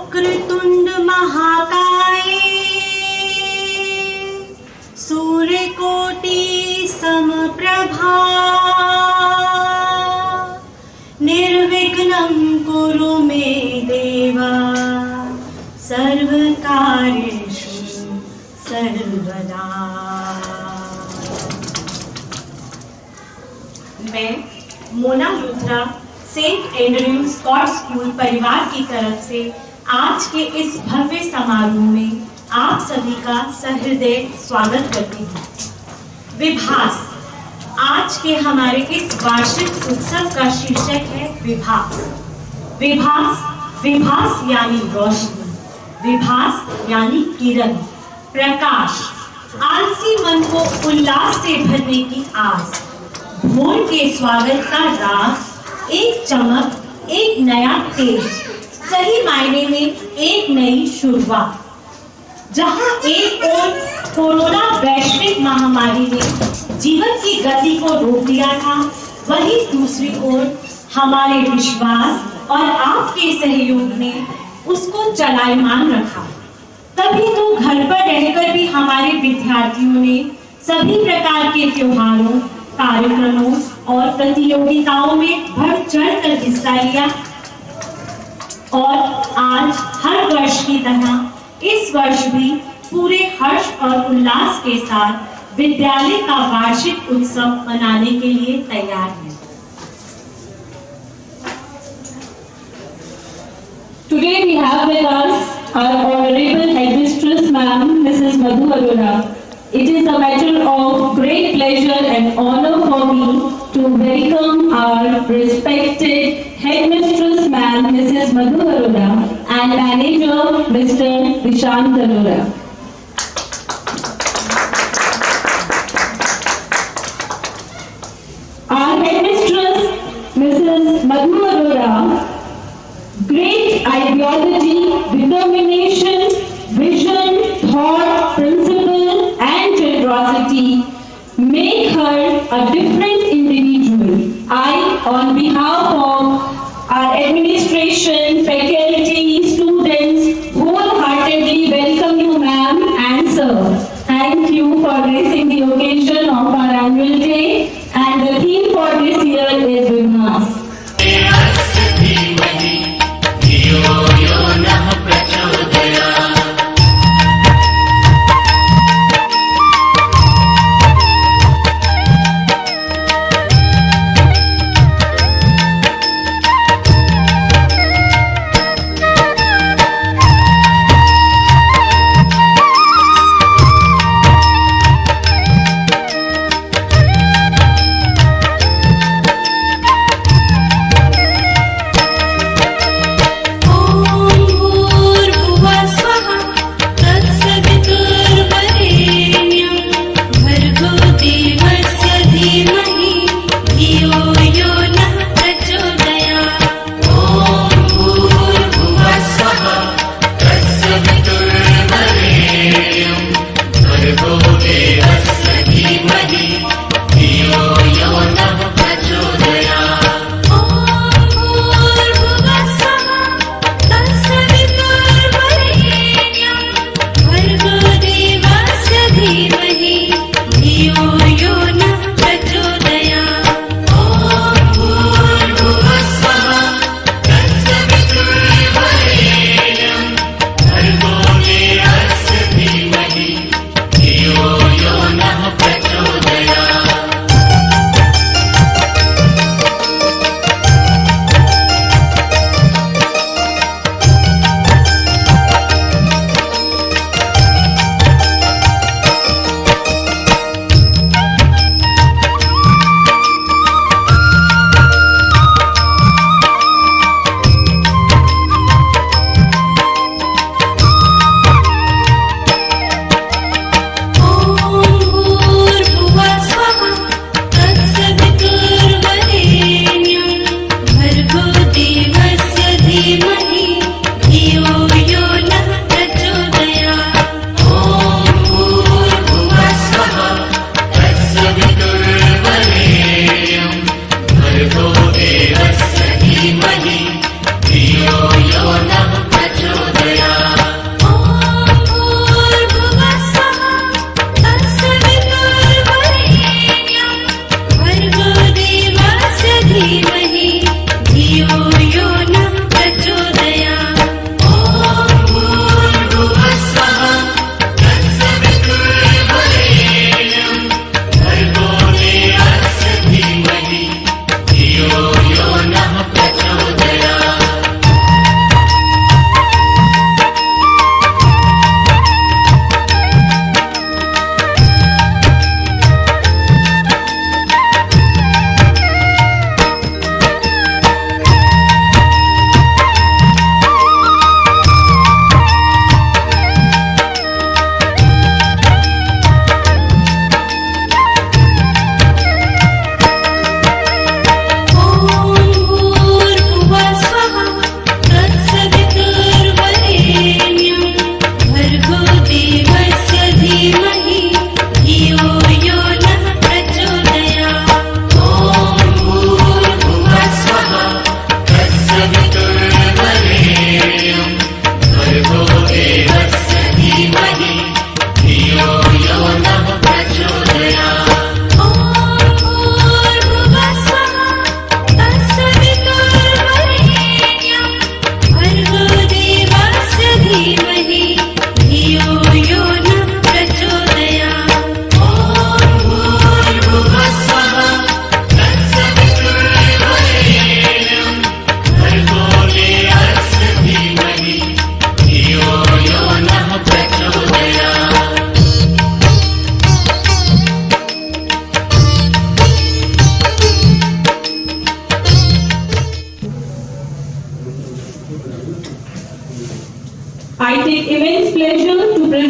वक्रतुंड महाकाय सूर्यकोटि समप्रभा निर्विघ्नं कुरु मे देव सर्वकार्येषु सर्वदा। मैं Mona Luthra Saint Andrew Scott school परिवार की तरफ से आज के इस भव्य समारोह में आप सभी का सहृदय स्वागत करती हूँ। विभास, आज के हमारे इस वार्षिक उत्सव का शीर्षक है विभास। विभास, विभास यानी रोशनी, विभास यानी किरण, प्रकाश, आलसी मन को उल्लास से भरने की आस, भोर के स्वागत का राग, एक चमक, एक नया तेज, सही मायने में एक नई शुरुआत। जहां एक ओर कोरोना वैश्विक महामारी ने जीवन की गति को रोक दिया था, वहीं दूसरी ओर हमारे विश्वास और आपके सहयोग ने उसको चलायमान रखा। तभी तो घर पर रहकर भी हमारे विद्यार्थियों ने सभी प्रकार के त्योहारों, कार्यक्रमों और प्रतियोगिताओं में बढ़ चढ़ कर हिस्सा लिया और आज हर वर्ष की तरह इस वर्ष भी पूरे हर्ष और उल्लास के साथ विद्यालय का वार्षिक उत्सव मनाने के लिए तैयार है। Today we have with us our Honorable Headmistress Ma'am, Mrs. Madhu Arora. It is a matter of great pleasure and honor for me to welcome our respected Headmistress Ma'am, Mrs. Madhu Arora, and Manager, Mr. Dishant Arora. Our Headmistress, Mrs. Madhu Arora, great ideology, determination, vision, thought, principle, and generosity make her a different individual. I, on behalf of our administration, faculty, students, wholeheartedly welcome you, ma'am and sir. Thank you for gracing the occasion of our annual day, and the theme for this year is Vibhas.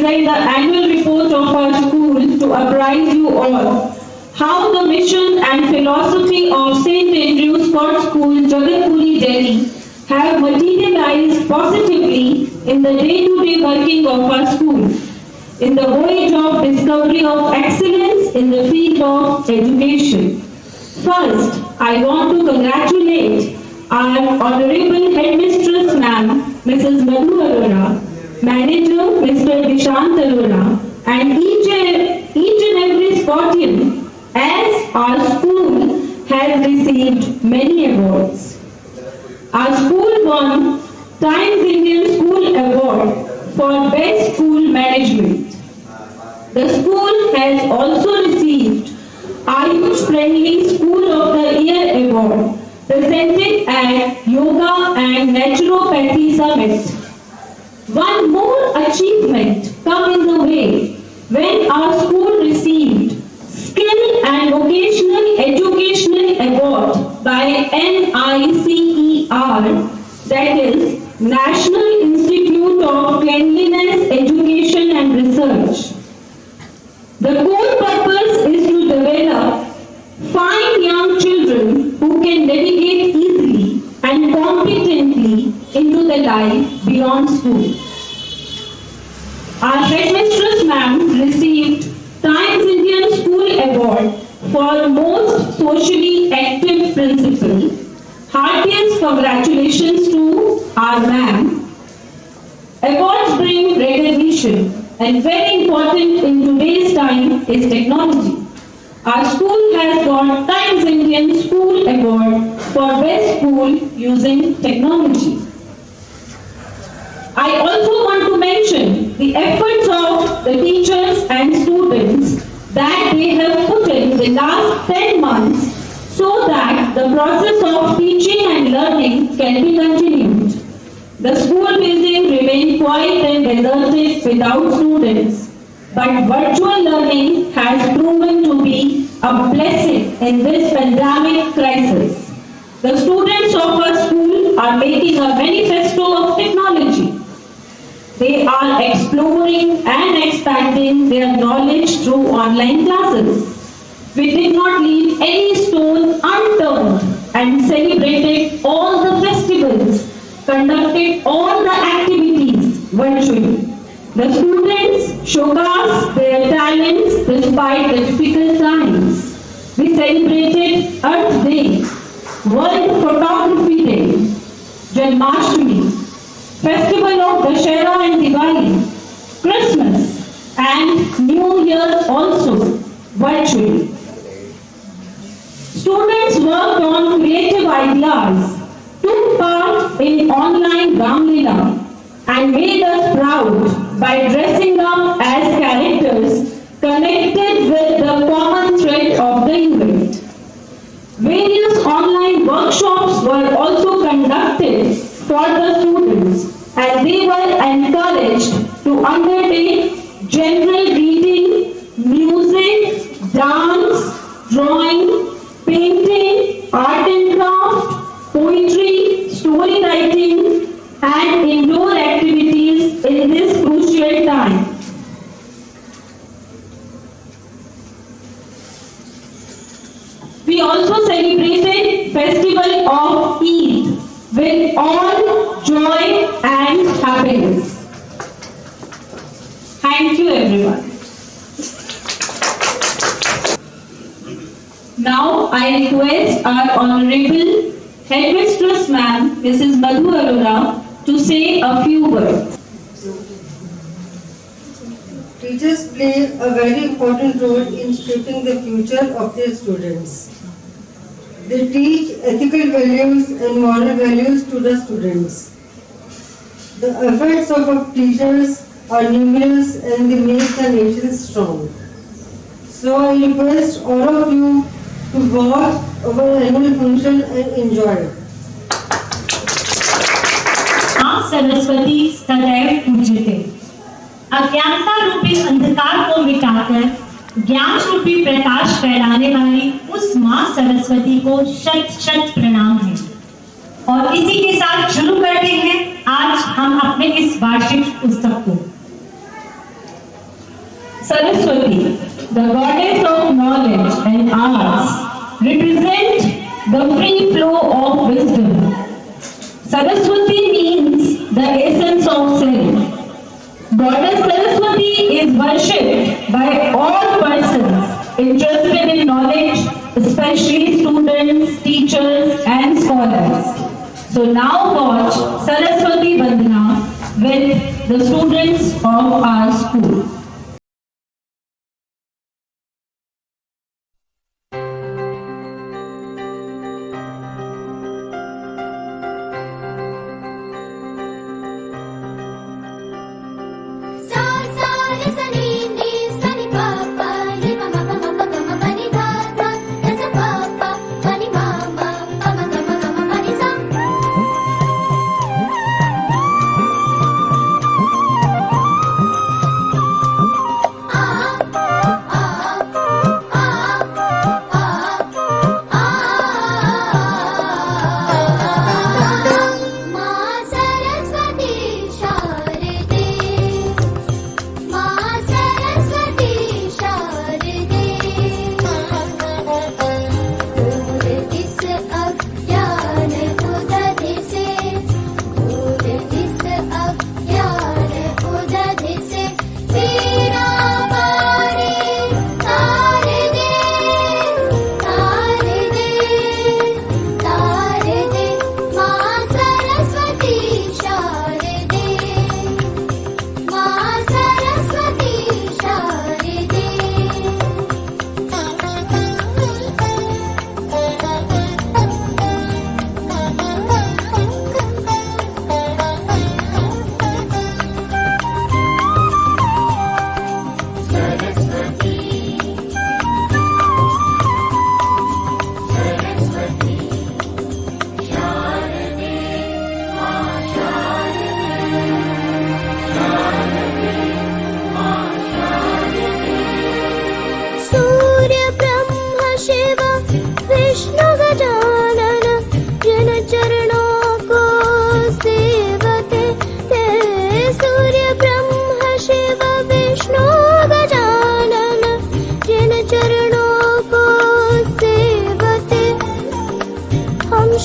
present the annual report of our school to apprise you all how the mission and philosophy of St. Andrew's Court School, Jagatpuri, Delhi have materialized positively in the day-to-day working of our school, in the voyage of discovery of excellence in the field of education. First, I want to congratulate our Honorable Headmistress Ma'am, Mrs. Madhu Arora, Manager Mr. Dishant Arora, and each and every Scotian, as our school has received many awards. Our school won Times Indian School Award for Best School Management. The school has also received Ayush Friendly School of the Year Award presented at Yoga and Naturopathy Summit. One more achievement come in the way when our school received Skill and Vocational Educational Award by NICER, that is National Institute of Cleanliness, Education and Research. The core purpose is to develop fine young children who can navigate easily and competently into the life beyond school. Our Headmistress Ma'am received Times Indian School Award for Most Socially Active Principal. Heartiest congratulations to our ma'am. Awards bring recognition, and very important in today's time is technology. Our school has got Times Indian School Award for Best School using technology. I also want to mention the efforts of the teachers and students that they have put in the last 10 months so that the process of teaching and learning can be continued. The school building remained quiet and deserted without students, but virtual learning has proven to be a blessing in this pandemic crisis. The students of our school are making a manifesto of technology. They are exploring and expanding their knowledge through online classes. We did not leave any stone unturned and celebrated all the festivals, conducted all the activities virtually. The students showcased their talents despite the difficult times. We celebrated Earth Day, World Photography Day, Janmashtami, Festival of Dussehra and Diwali, Christmas and New Year also virtually. Students worked on creative ideas, took part in online Ramlila and made us proud by dressing up as characters connected with the common thread of the event. Various online workshops were also conducted for the students, and they were encouraged to undertake general reading, music, dance, drawing, painting, art and craft, poetry, story writing, and indoor activities in this crucial time. We also celebrated Festival of Eid with all joy and happiness. Thank you everyone. Now I request our Honorable Headmistress Ma'am, Mrs. Madhu Arora, to say a few words. Teachers play a very important role in shaping the future of their students. They teach ethical values and moral values to the students. The efforts of our teachers are numerous and they make the nation strong. So I request all of you to watch our annual function and enjoy it. मां सरस्वती सदैव पूज्यते। अज्ञानता रूपी अंधकार को मिटाकर ज्ञान रूपी प्रकाश फैलाने वाली उस मां सरस्वती को शत शत प्रणाम है। और इसी के साथ शुरू करते हैं आज हम अपने इस वार्षिक उत्सव को। Saraswati, the goddess of knowledge and arts, represent the free flow of wisdom. Saraswati means the essence of self. Goddess Saraswati is worshipped by all persons interested in knowledge, especially students, teachers and scholars. So now watch Saraswati Vandana with the students of our school.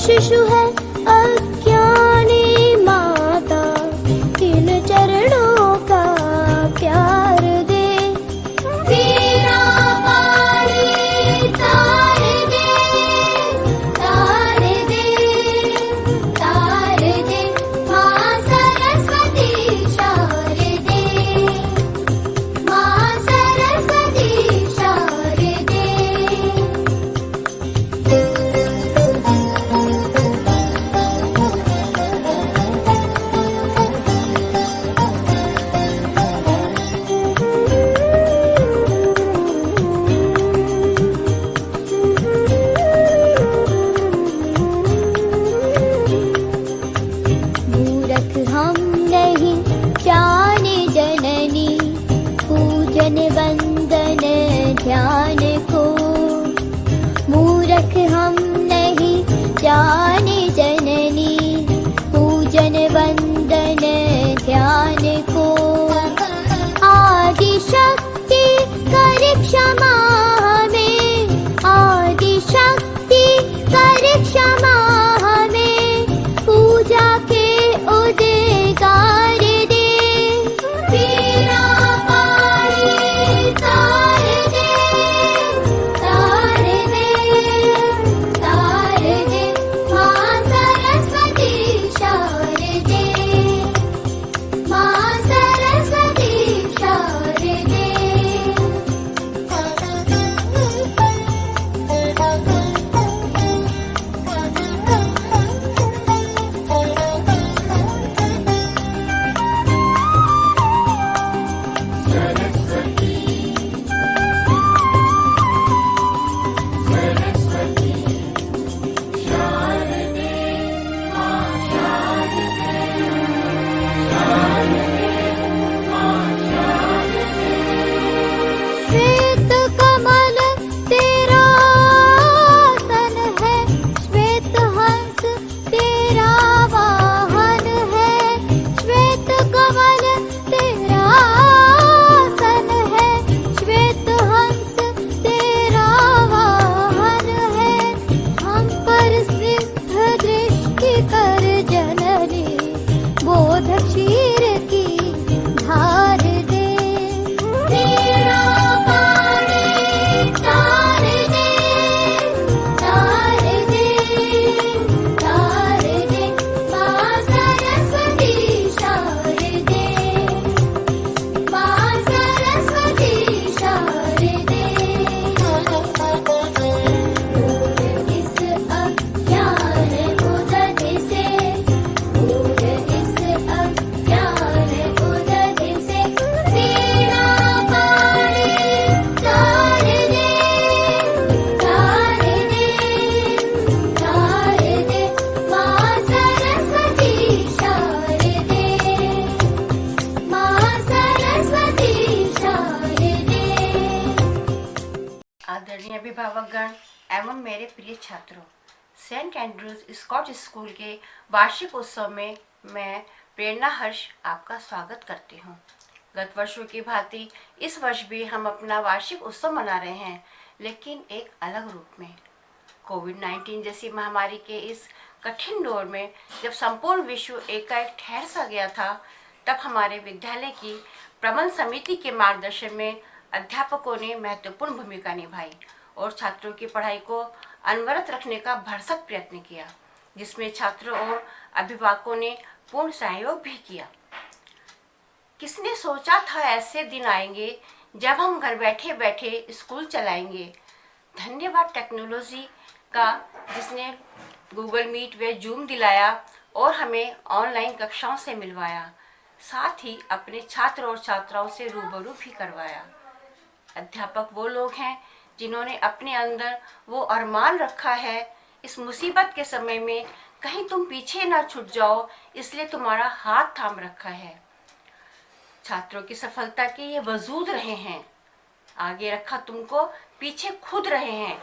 शिशु है अज्ञानी माता, इन चरणों का प्यार दे। तेरा पानी तार दे, तार दे, तार दे, माँ सरस्वती शारदे, माँ सरस्वती शारदे। आदरणीय अभिभावकगण एवं मेरे प्रिय छात्रों, सेंट एंड्रूज स्कॉट स्कूल के वार्षिक उत्सव में मैं प्रेरणा हर्ष आपका स्वागत करती हूँ। गत वर्षों की भांति इस वर्ष भी हम अपना वार्षिक उत्सव मना रहे हैं, लेकिन एक अलग रूप में। कोविड-19 जैसी महामारी के इस कठिन दौर में जब संपूर्ण विश्व एकाएक ठहर सा गया था, तब हमारे विद्यालय की प्रबंध समिति के मार्गदर्शन में अध्यापकों ने महत्वपूर्ण भूमिका निभाई और छात्रों की पढ़ाई को अनवरत रखने का भरसक प्रयत्न किया, जिसमें छात्रों और अभिभावकों ने पूर्ण सहयोग भी किया। किसने सोचा था ऐसे दिन आएंगे जब हम घर बैठे बैठे स्कूल चलाएंगे। धन्यवाद टेक्नोलॉजी का, जिसने गूगल मीट व जूम दिलाया और हमें ऑनलाइन कक्षाओं से मिलवाया, साथ ही अपने छात्र और छात्राओं से रूबरू भी करवाया। अध्यापक वो लोग हैं जिन्होंने अपने अंदर वो अरमान रखा है, इस मुसीबत के समय में कहीं तुम पीछे ना छूट जाओ, इसलिए तुम्हारा हाथ थाम रखा है। छात्रों की सफलता के ये वजूद रहे हैं, आगे रखा तुमको, पीछे खुद रहे हैं।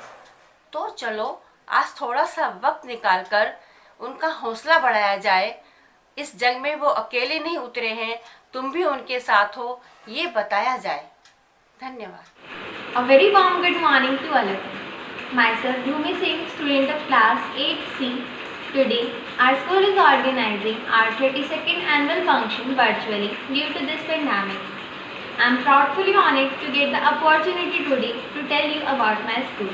तो चलो आज थोड़ा सा वक्त निकालकर उनका हौसला बढ़ाया जाए। इस जंग में वो अकेले नहीं उतरे हैं, तुम भी उनके साथ हो, ये बताया जाए। धन्यवाद। A very warm good morning to all of you. Myself, Bhumi Singh, student of class 8C. Today, our school is organizing our 32nd annual function virtually due to this pandemic. I am proudly honored to get the opportunity today to tell you about my school.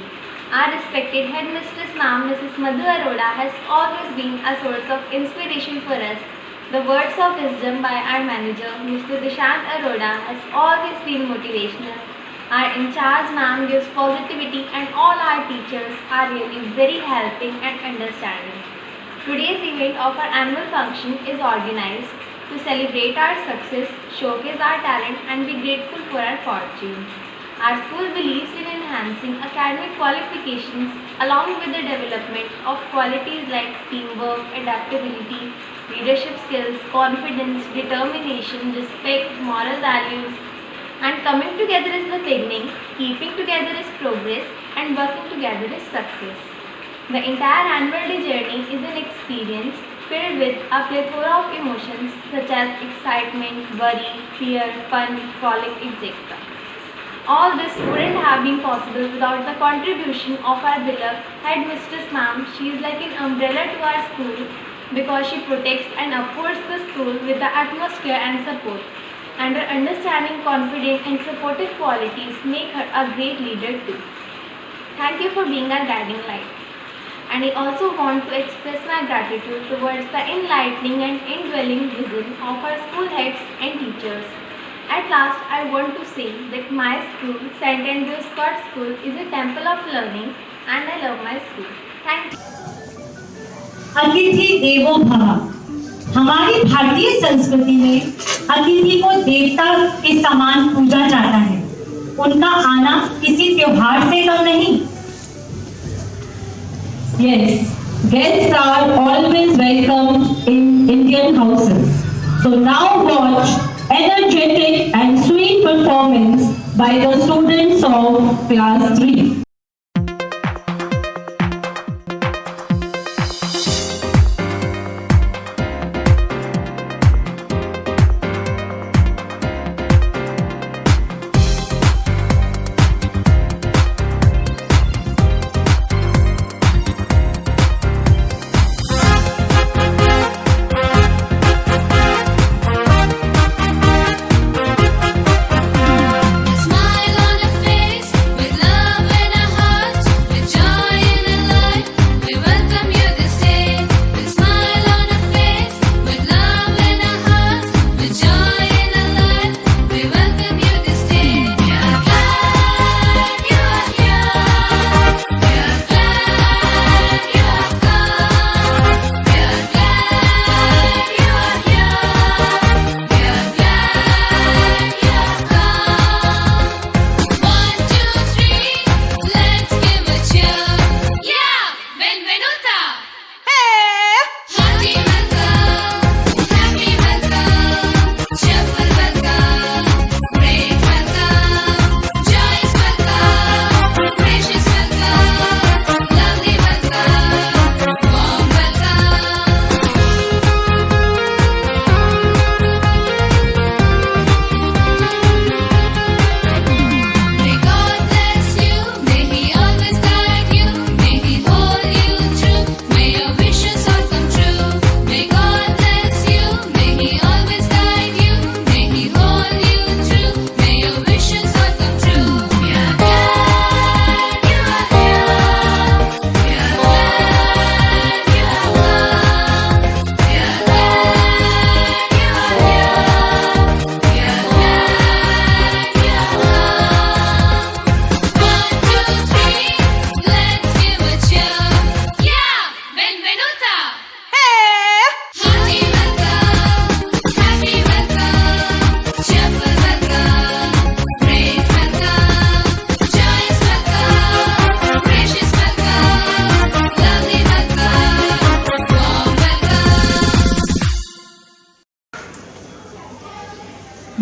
Our respected headmistress ma'am, Mrs. Madhu Arora, has always been a source of inspiration for us. The words of wisdom by our manager, Mr. Dishant Arora, has always been motivational. Our in-charge ma'am gives positivity and all our teachers are really very helping and understanding. Today's event of our annual function is organized to celebrate our success, showcase our talent and be grateful for our fortune. Our school believes in enhancing academic qualifications along with the development of qualities like teamwork, adaptability, leadership skills, confidence, determination, respect, moral values, and coming together is the beginning, keeping together is progress, and working together is success. The entire annual day journey is an experience filled with a plethora of emotions such as excitement, worry, fear, fun, frolic, etc. All this wouldn't have been possible without the contribution of our beloved headmistress ma'am. She is like an umbrella to our school because she protects and upholds the school with the utmost care and support. And her understanding, confident and supportive qualities make her a great leader too. Thank you for being our guiding light. And I also want to express my gratitude towards the enlightening and indwelling vision of our school heads and teachers. At last, I want to say that my school, St. Andrews Scott School, is a temple of learning and I love my school. Thank you. अतिथि देवो भव। हमारी भारतीय संस्कृति में अतिथि को देवता के समान पूजा जाता है। उनका आना किसी त्योहार से कम नहीं। Yes, guests are always welcome in Indian houses. So now watch energetic and sweet performance by the students of class 3. Smile on your face with love and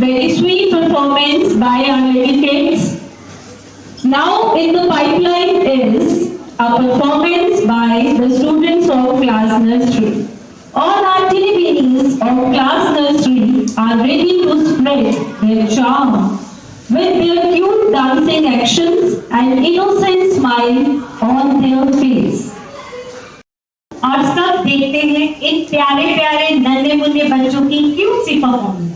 Very sweet performance by our little kids. Now in the pipeline is a performance by the students of class nursery. All our Tilibinis of class nursery are ready to spread their charm with their cute dancing actions and innocent smile on their face. और सब देखते हैं इन प्यारे प्यारे नन्हे मुन्ने बच्चों की क्यूट सी परफॉर्मेंस।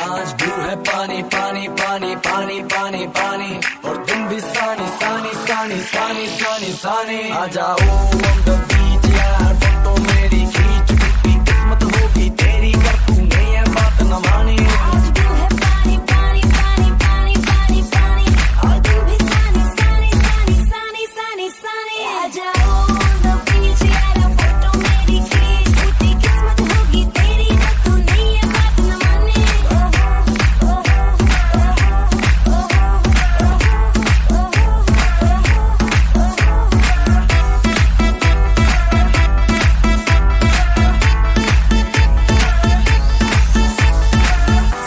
आज ब्लू है पानी पानी पानी पानी पानी पानी और तुम भी सानी सानी सानी सानी सानी सानी आ जाओ on the beach यार फोटो मेरी खींच कितनी किस्मत होगी तेरी कर तूने ये बात न मानी आज ब्लू है पानी पानी पानी पानी पानी पानी और तू भी सानी सानी सानी सानी सानी सानी आ जाओ on the beach यार फोटो मेरी खींच कितनी किस्मत होगी तेरी कर तूने ये बात न मानी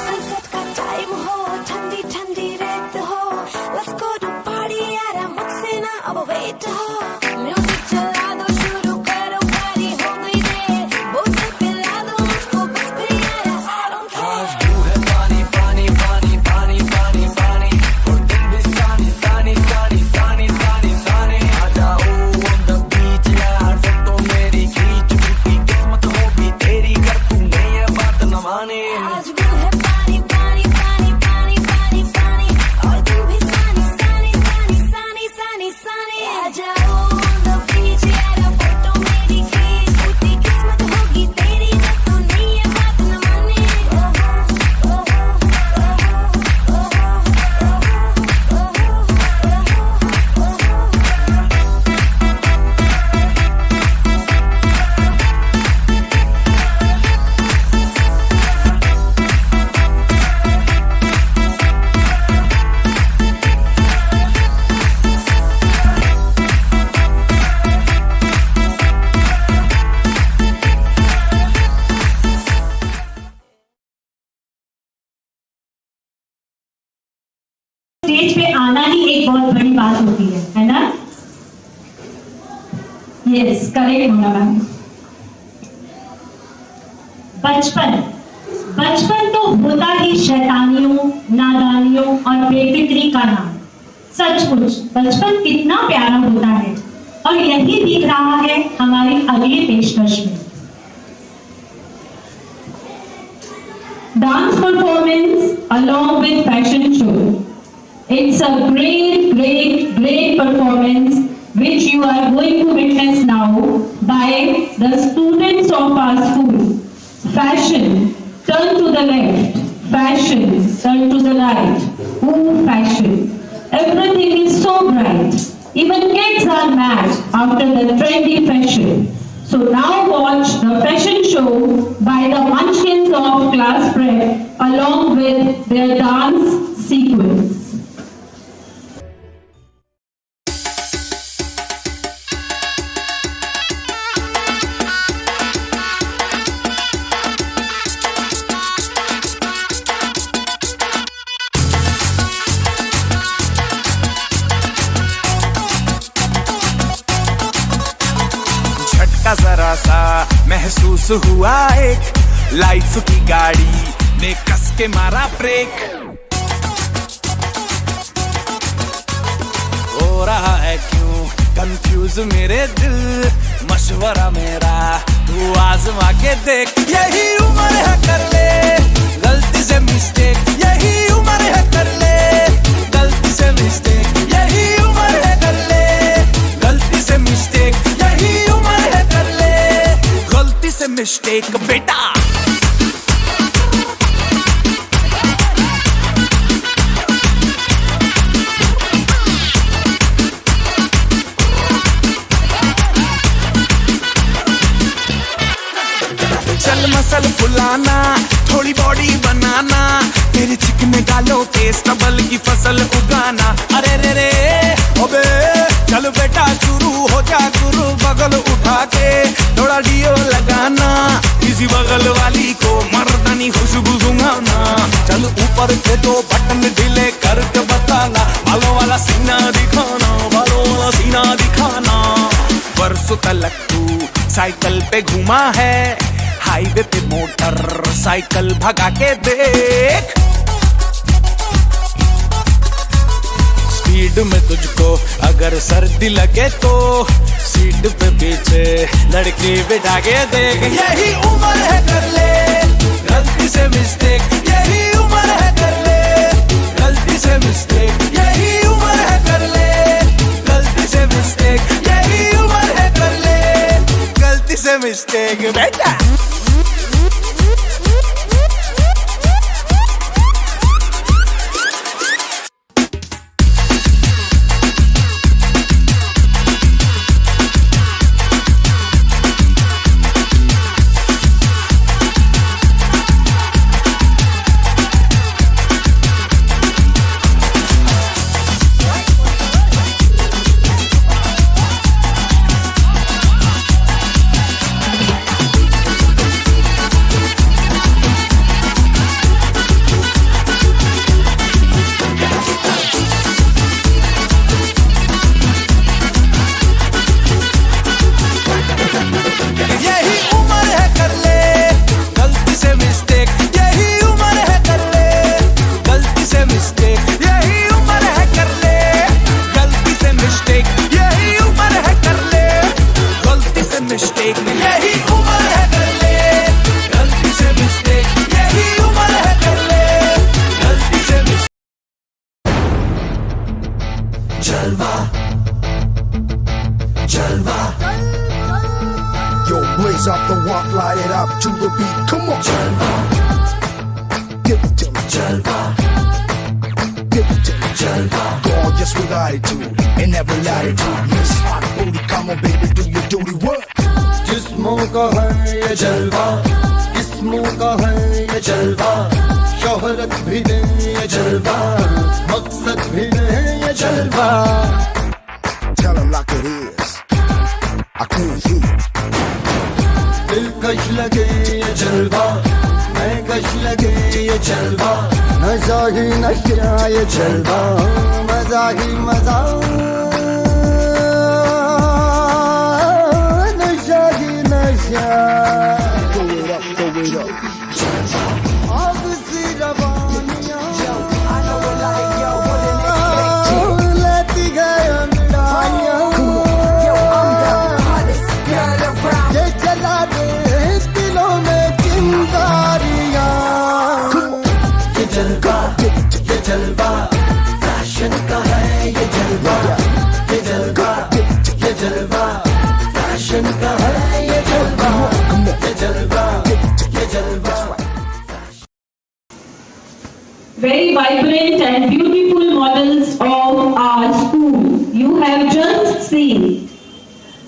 सनसेट का टाइम हो ठंडी ठंडी रेत हो लेट्स गो टू पार्टी यार मुझसे ना अब वेट हो म्यूजिक चला दो शुरू करो पार्टी हो गई देर बोतल पिला दो मुझको बस भी यार आई डोंट आज केयर ब्लू है पानी पानी पानी पानी पानी पानी और तुम भी सानी सानी सानी सानी सानी सानी आ जाओ on the beach यार फोटो मेरी खींच कितनी किस्मत होगी तेरी कर तूने ये बात न मानी आज ब्लू है पानी पानी पानी पानी पानी पानी और तू भी सानी सानी सानी सानी सानी सानी आ जाओ on the beach यार फोटो मेरी खींच कितनी किस्मत होगी तेरी जब तूने ये बात न मानी स्टेज पे आना ही एक बहुत बड़ी बात होती है ना? Yes, correct, Mona ma'am. बचपन बचपन तो होता ही शैतानियों, नादानियों और बेफिक्री का नाम। सचमुच बचपन कितना प्यारा होता है और यही दिख रहा है हमारी अगली पेशकश में। Dance performance along with fashion show. It's a great, great, great performance which you are going to witness now by the students of our school. Fashion, turn to the left. Fashion, turn to the right. Ooh, fashion. Everything is so bright. Even kids are mad after the trendy fashion. So now watch the fashion show by the Munchkins of class prep along with their dance sequence. झटका जरा सा महसूस हुआ एक life की गाड़ी ने कस के मारा ब्रेक हो रहा है क्यों कंफ्यूज मेरे दिल मशवरा मेरा तू आजमा के देख यही उम्र है कर ले गलती से मिस्टेक यही उम्र है कर ले गलती से मिस्टेक यही उम्र है कर ले गलती से मिस्टेक यही उम्र है कर ले गलती से मिस्टेक बेटा चल मसल फुलाना थोड़ी बॉडी बनाना मेरे चिकने गालों पे स्टबल की फसल उगाना। अरे रे रे ओबे चल बेटा शुरू हो जा गुरु, बगल उठा के थोड़ा डियो लगाना, किसी बगल वाली को मर्दानी खुशबू सुंघाना। चल ऊपर के दो बटन ढीले करके बताना, बालों वाला सीना दिखाना, बालों वाला सीना दिखाना। वर्षों तक तू साइकिल पे घूमा है, हाईवे पे मोटर साइकिल भगा के देख। स्पीड में तुझको अगर सर्दी लगे तो सीट पे पीछे लड़की बिठा के देख। यही उम्र है कर ले गलती से मिस्टेक, यही उम्र है कर ले गलती से मिस्टेक, यही उम्र है कर ले गलती से मिस्टेक, यही उम्र है कर ले गलती से मिस्टेक बेटा। Yo, blaze up the walk, light it up to the beat. Come on, Jalva. Give it to me, Jalva. Give it to me, Jalva. Gorgeous with attitude in every latitude. Miss Hot Booty, come on, baby, do your duty work. जिस्मों का है ये जलवा, किस्मों का है ये जलवा, शोहरत भी नहीं ये जलवा, मकसद भी नहीं ये जलवा। Tell 'em like it is. I can't hear. दिलकश लगे ये जलवा, मैं कश लगे ये जलवा, नशा ही नशा ये जलवा, मजा ही मजा, नशा ही नशा। Throw it up, throw it up. आग सी रवानियां लेती गए अंगड़ाइयां, ये जला दे दिलों में चिंगारियां। ये जलवा, ये जलवा, फैशन का है ये जलवा, ये जलवा, ये जलवा, फैशन का है ये जलवा, ये जलवा, ये जलवा। Very vibrant and beautiful models of our school you have just seen.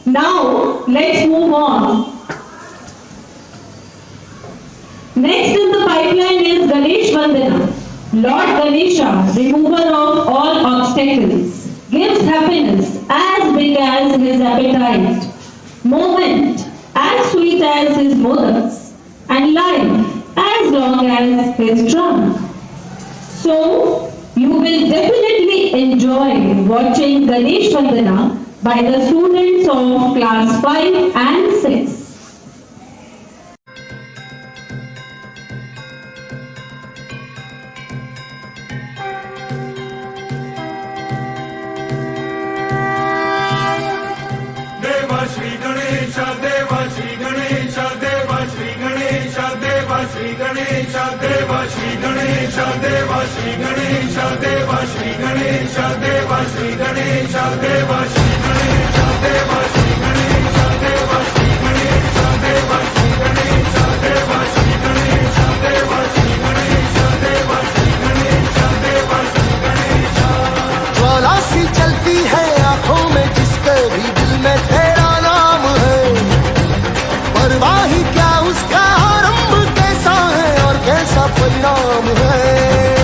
Now let's move on. Next in the pipeline is Ganesh Vandana. Lord Ganesha, remover of all obstacles, gives happiness as big as his appetite, moment as sweet as his modaks, and life as long as his drum. So, you will definitely enjoy watching Ganesh Vandana by the students of class 5 and 6. देवा श्री गणेश, देवा श्री गणेश, देवा श्री गणेश, देवा श्री गणेश, देवा श्री गणेश, देवा श्री गणेश, देवा श्री गणेश, देवा श्री गणेश, देवा श्री गणेश, देवा श्री गणेश, देवा श्री गणेश, देवा श्री गणेश, देवा श्री गणेश, देवा श्री गणेश, देवा श्री गणेश, देवा श्री गणेश। ज्वाला सी चलती है आंखों में जिसके भी दिल में तेरा नाम है, परवाही क्या उसका आरंभ कैसा है और कैसा परिणाम है।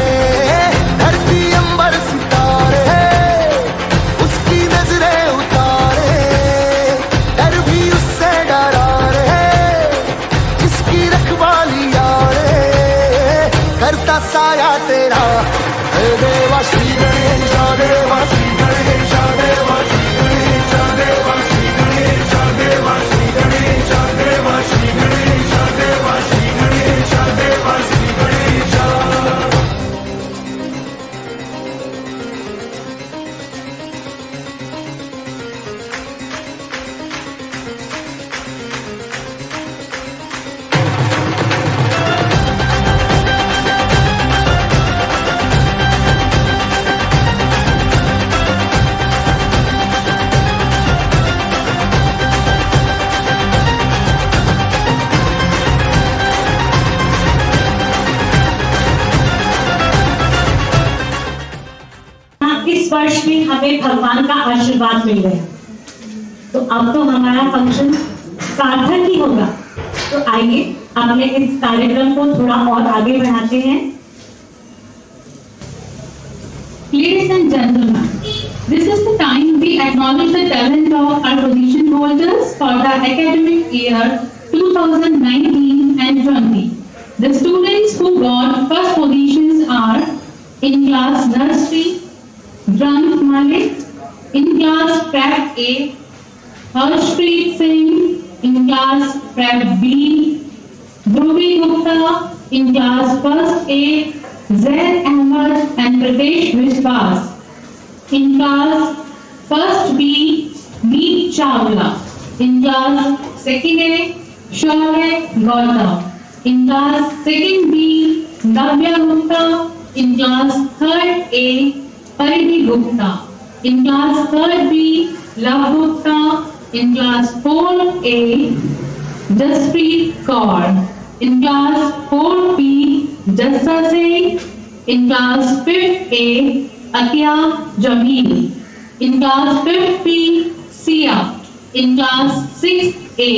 में हमें भगवान का आशीर्वाद मिल गया, तो अब तो हमारा फंक्शन सार्थक ही होगा। तो आइए अपने इस कार्यक्रम को थोड़ा और आगे बढ़ाते हैं। Ladies and gentlemen, this is the time we acknowledge the talent of our position holders for the academic year 2019 and 20. The students who got first positions are in class nursery, Grant Malik, in class prep A, Harshpreet Singh, in class prep B, Dhruvi Gupta, in class first A, Zaid Ahmed and Pradesh Vishwas. In class first B, Meet Chawla. In class second A, Shaurya Gautam. In class second B, Navya Gupta. In class third A, Paridhi Gupta. In class third B, Love Gupta. In class 4A, Jaspreet Kaur. In class 4B, Jassa Singh. In class 5th A, Atiya Jamil. In class 5th B, Sia. In class 6th A,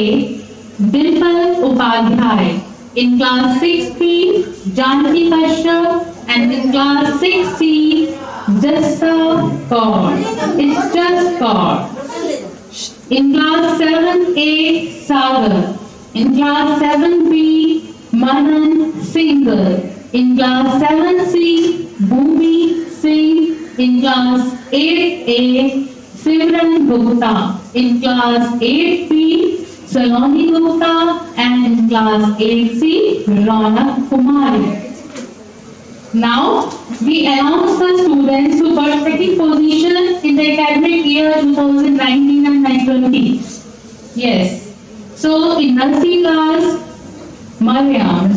Dimple Upadhyay. In class 6th B, Janki Kashyap. And in class 6C, Jassa Kaur. It's just Kaur. In class 7A, Sagar. In class 7B, Manan Singhal. In class 7C, Bhumi Singh. In class 8A, Simran Gupta. In class 8B, Saloni Gupta. And in class 8C, Ronak Kumari. Now, we announce the students who got second position in the academic year 2019 and 2020. Yes. So, in nursery class, Mariam.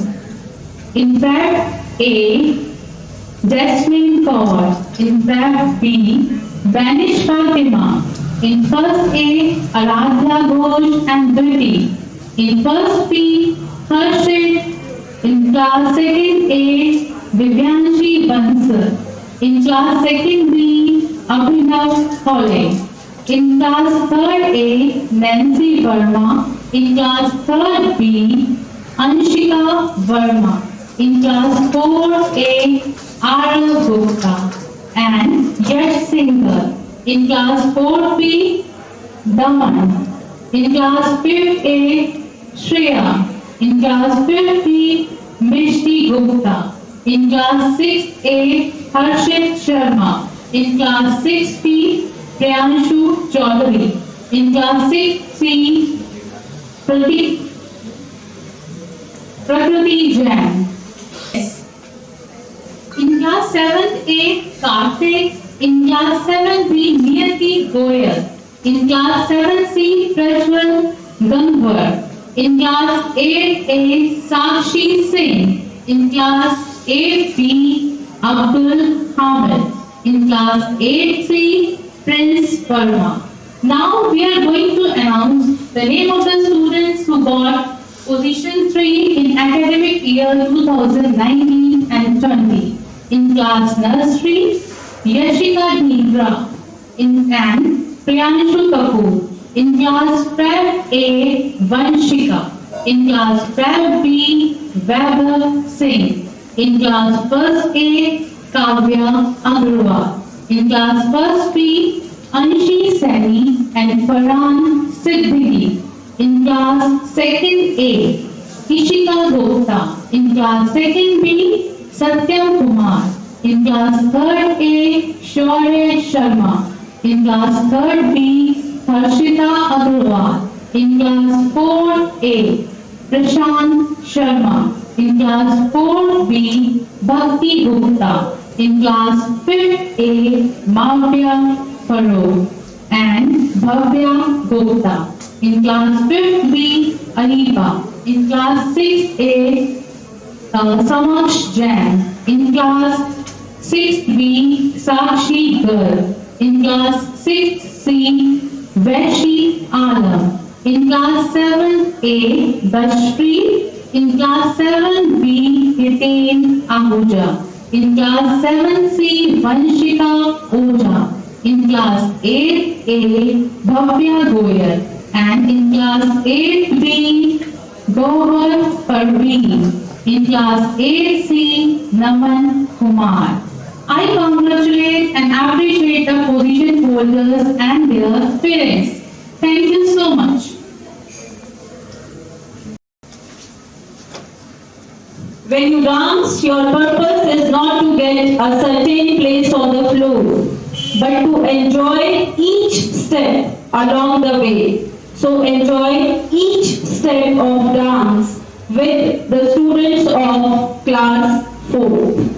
In prep A, Jasmine Kaur. In prep B, Danish Fatima. In first A, Aradhya Ghosh and Dhriti. In first B, Harshit. In class second A, Divyanshi Bansal. In class second B, Abhinav Khole. In class third A, Nancy Verma. In class third B, Anshika Verma. In class 4A, Arav Gupta and Yash Singhal. In class 4B, Daman. In class 5A, Shreya. In class 5B, Mishti Gupta. In class 6A, Harshit Sharma. In class 6B, Priyanshu Chaudhary. In class 6C, Prakriti Jain. In class 7A, Karthik. In class 7B, Niyati Goyal. In class 7C, Prajwal Gangwar. In class 8A, Sakshi Singh. In class 8B, Abdul Hamid. In class 8C, Prince Verma. Now we are going to announce the name of the students who got position 3 in academic year 2019 and 20. In class nursery, Yashika Dhingra. And Priyanshu Kapoor. In class prep A, Vanshika. In class prep B, Vaibhav Singh. In class first A, Kavya Agarwal. In class first B, Anshi Sani and Farhan Siddiqui. In class second A, Ishika Gupta. In class second B, Satyam Kumar. In class third A, Shaurya Sharma. In class third B, Harshita Agarwal. In class 4A, Prashant Sharma. In class 4B, Bhakti Gupta. In class 5A, Mavya Farooq and Bhavya Gupta. In class 5B, Ariba. In class 6A, Samaksh Jain. In class 6B, Sakshi Garg. In class 6C, Vaishi Alam. In class 7A, Bashri. In class 7B, Yateen Ahuja. In class 7C, Vanshika Oja. In class 8A, Bhavya Goyal. And in class 8B, Gauhar Parveen. In class 8C, Naman Kumar. I congratulate and appreciate the position holders and their parents. Thank you so much. When you dance, your purpose is not to get a certain place on the floor, but to enjoy each step along the way. So enjoy each step of dance with the students of class 4.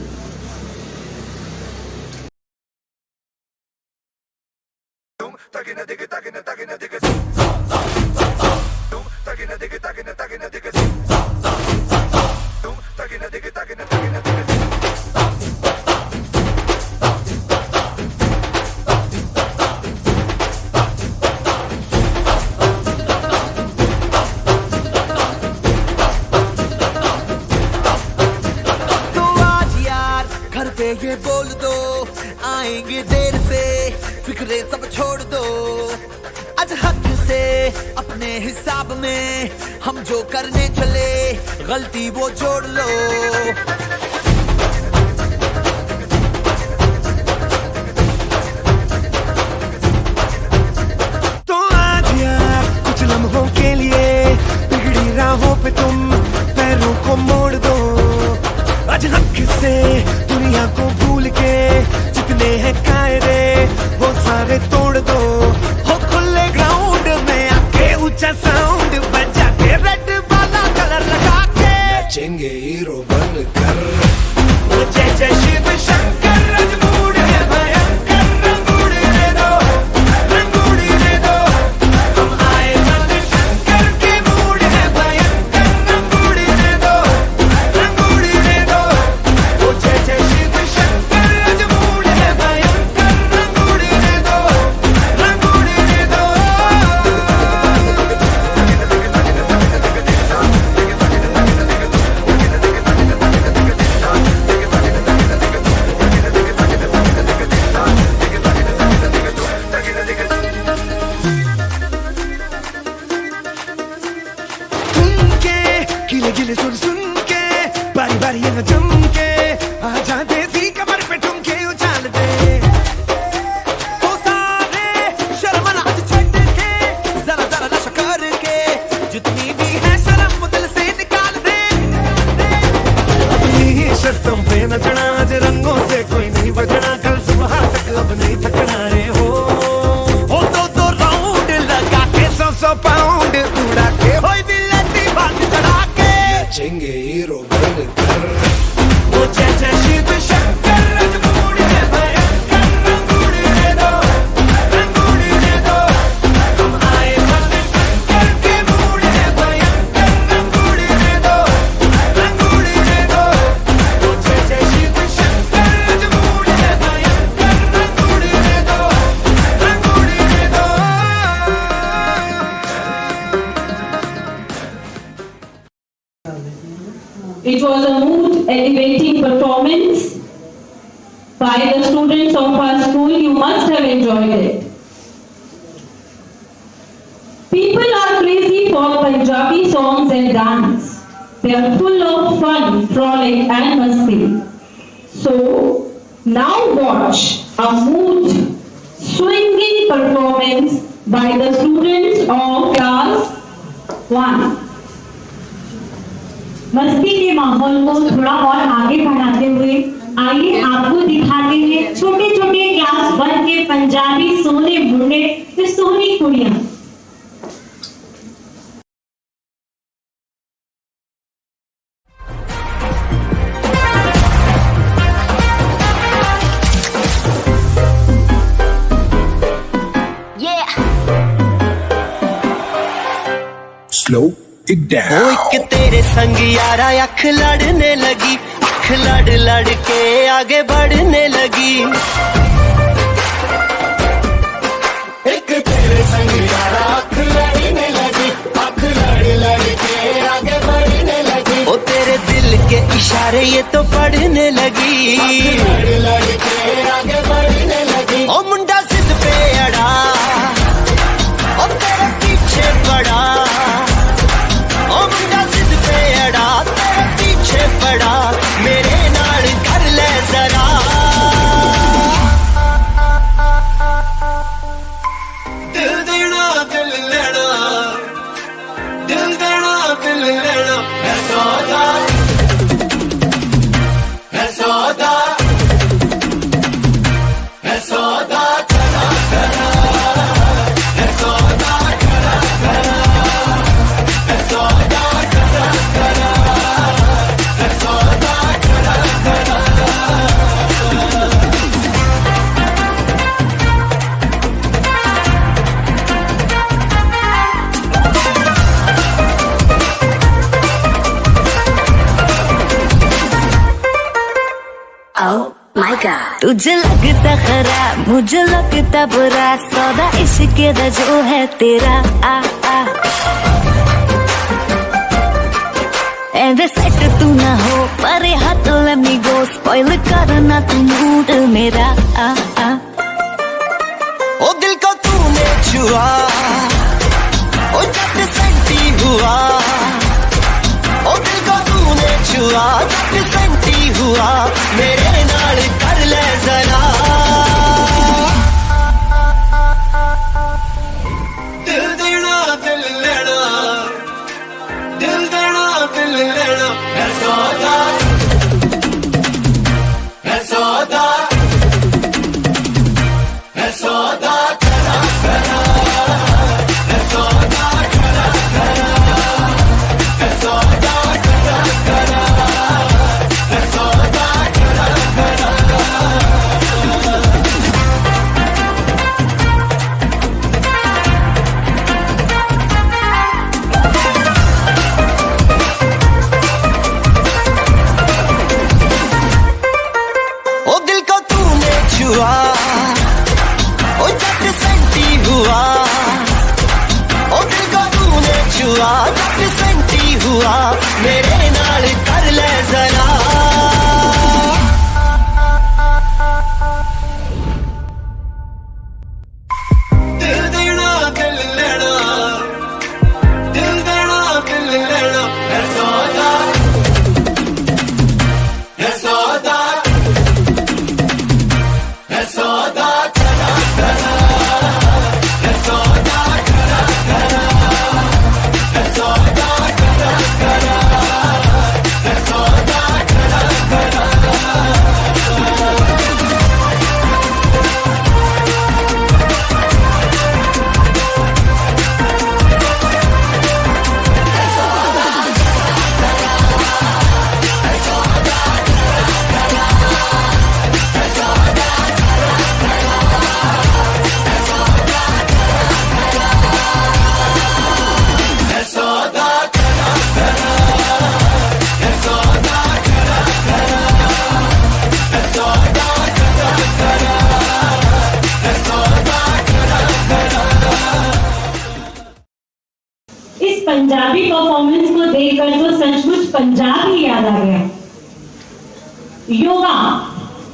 ये बोल दो आएंगे देर से फिक्रे सब छोड़ दो आज हक से अपने हिसाब में हम जो करने चले गलती वो जोड़ लो तो आज यार कुछ लम्हों के लिए बिगड़ी राहों पे तुम पैरों को मोड़ दो आज हक से दुनिया को भूल के जितने हैं कायदे वो सारे तोड़ दो हो खुले ग्राउंड में आके ऊंचा साउंड बजा के रेड वाला कलर लगा के नाचेंगे हीरो बनकर वो जय जय शिव शंकर रजमूड़ है भयंकर रंगूड़ दे दो हम आए बंद शंकर के मूड है भयंकर रंगूड़ दे दो वो जय जय शिव शंकर रजमूड़ है भयंकर रंगूड़ दे दो गिले गिले सुन सुन के बारी बारी ये जम के आजा देसी कमर पे ठुमके उछाल दे तो सारे शर्म आज छट के जरा जरा नशा करके जितनी भी है शर्म दिल से निकाल दे अपनी शर्तों पे नचना आज रंगों से कोई नहीं बचना कल सुबह तक अब नहीं थकना रे हो दो राउंड लगा के 100 पाउंड उड़ा के होई बिल्ली बात चढ़ा नाचेंगे हीरो बनकर वो जय जय शिव शंकर रजमूड़ है भयंकर रंगूड़ दे दो हम आए बंद शंकर के मूड है भयंकर रंगूड़ दे दो वो जय जय शिव शंकर रजमूड़ है भयंकर रंगूड़ दे दो It was a mood-elevating performance by the students of our school. You must have enjoyed it. People are crazy for Punjabi songs and dance. They are full of fun, frolic and masti. So, now watch a mood-swinging performance by the students of class 1. मस्ती के माहौल को थोड़ा और आगे बढ़ाते हुए आइए आपको दिखाते हैं छोटे छोटे क्लास 1 के पंजाबी सोने बुने फिर सोनी कुड़ियां। Slow it down. एक तेरे संग यारा अख लड़ने लगी अख लड़ लड़ के आगे बढ़ने लगी एक तेरे संग यारा अख लड़ने लगी अख लड़ लड़ के आगे बढ़ने लगी ओ तेरे दिल के इशारे ये तो पढ़ने लगी लड़ लड़ के आगे बढ़ने लगी ओ मुंडा का तुझे लगता खराब मुझे लगता बुरा सौदा इश्क दा जो है तेरा आ एवे सेट तू ना हो पर हाथ let me go spoil करना तू मूड मेरा आ ओ दिल को तूने छुआ ओ जब सेंटी हुआ ओ दिल को तूने छुआ जब सेंटी हुआ मेरे नाल कर ले जरा दिल देना दिल लेना दिल देना दिल लेना है सौदा है सौदा है सौदा करा करा है सौदा करा करा है सौदा करा करा है सौदा करा करा ओ दिल को तूने छुआ ओ जब सेंटी हुआ ओ दिल को तूने छुआ जब सेंटी हुआ मेरे नाल कर ले जरा दिल देना दिल लेना दिल देना दिल लेना है सौदा है सौदा है सौदा करा करा है सौदा करा करा है सौदा करा करा है सौदा करा करा है सौदा करा करा है सौदा करा करा है सौदा करा करा है सौदा करा करा इस पंजाबी परफॉर्मेंस को देखकर तो सचमुच पंजाब ही याद आ गया। योगा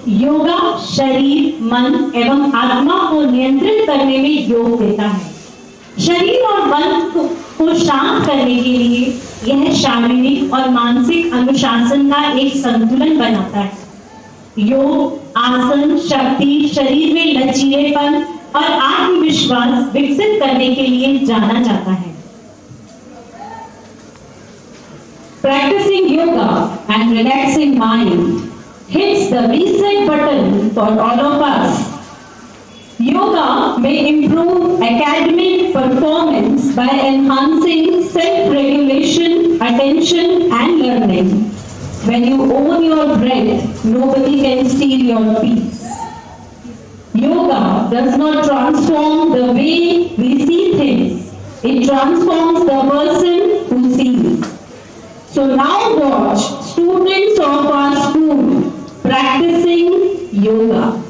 योगा शरीर मन एवं आत्मा को नियंत्रित करने में योग देता है। शरीर और मन को शांत करने के लिए यह शारीरिक और मानसिक अनुशासन का एक संतुलन बनाता है। योग आसन शक्ति शरीर में लचीलेपन और आत्मविश्वास विकसित करने के लिए जाना जाता है। Practicing yoga and relaxing mind hits the reset button for all of us. Yoga may improve academic performance by enhancing self-regulation, attention and learning. When you own your breath, nobody can steal your peace. Yoga does not transform the way we see things. It transforms the person who sees. So now watch students of our school practicing yoga.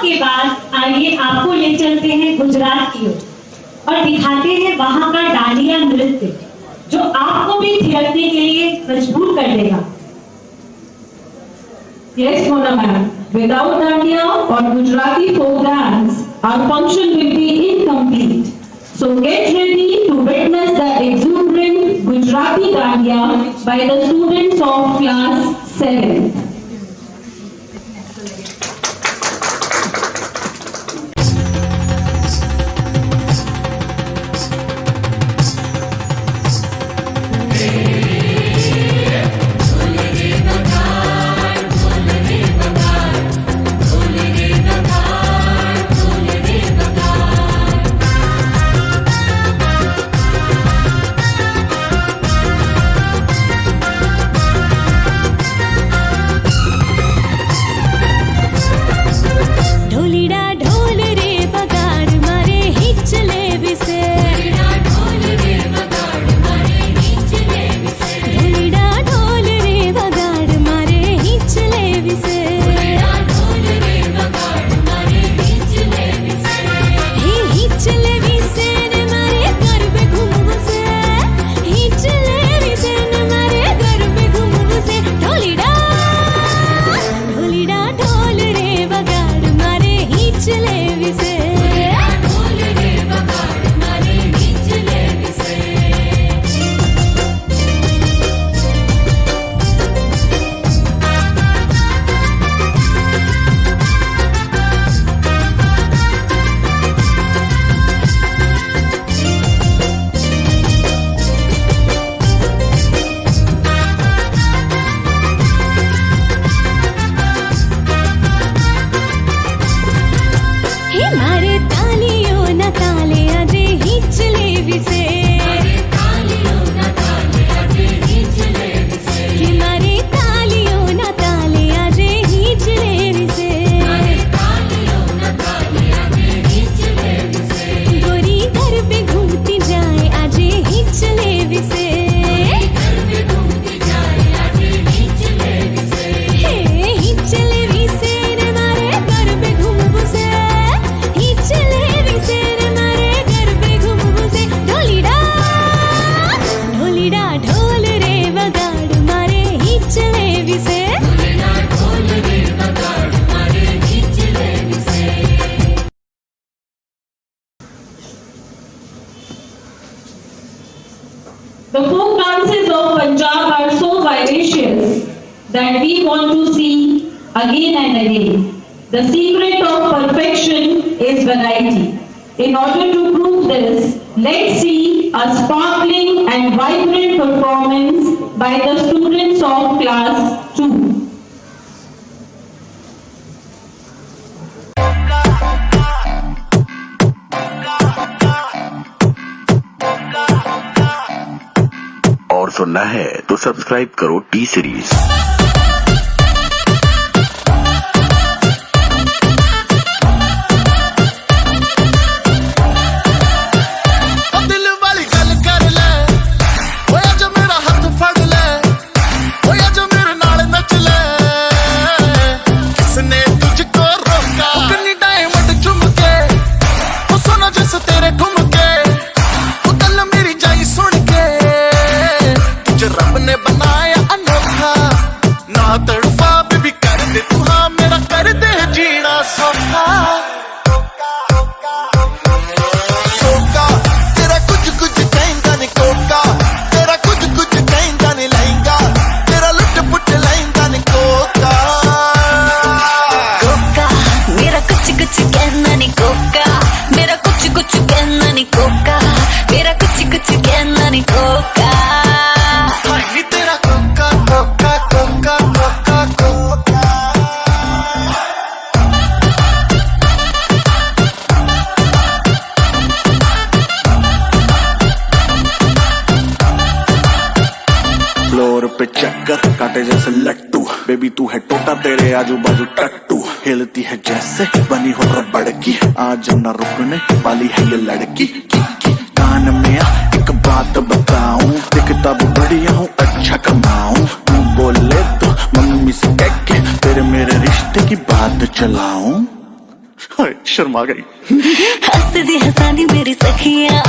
के बाद आइए आपको ले चलते हैं गुजरात की ओर और दिखाते हैं वहां का डांडिया नृत्य, जो आपको भी थिरकने के लिए मजबूर कर देगा। Yes, Mona ma'am. Without Dandiya or Gujarati folk dance, our function will be incomplete. So get ready to witness the exuberant Gujarati Dandiya by the students of class 7th. The folk dances of Punjab are so vivacious that we want to see again and again. The secret of perfection is variety. In order to prove this, let's see a sparkling and vibrant performance by the students of class 2. और सुनना है तो subscribe करो T series. पे चक्कर काटे जैसे लट्टू, बेबी तू है टोटा तेरे आजू बाजू टट्टू, हिलती है जैसे बनी हो रबड़ की, आज न रुकने वाली है ये लड़की की कान में आ एक बात बताऊं, दिखता भी बढ़िया हूँ अच्छा कमाऊं, तू बोले तो मम्मी से कह के तेरे मेरे रिश्ते की बात चलाऊं। हाय शर्मा गई। हंसदी हंसानी मेरी सखियां,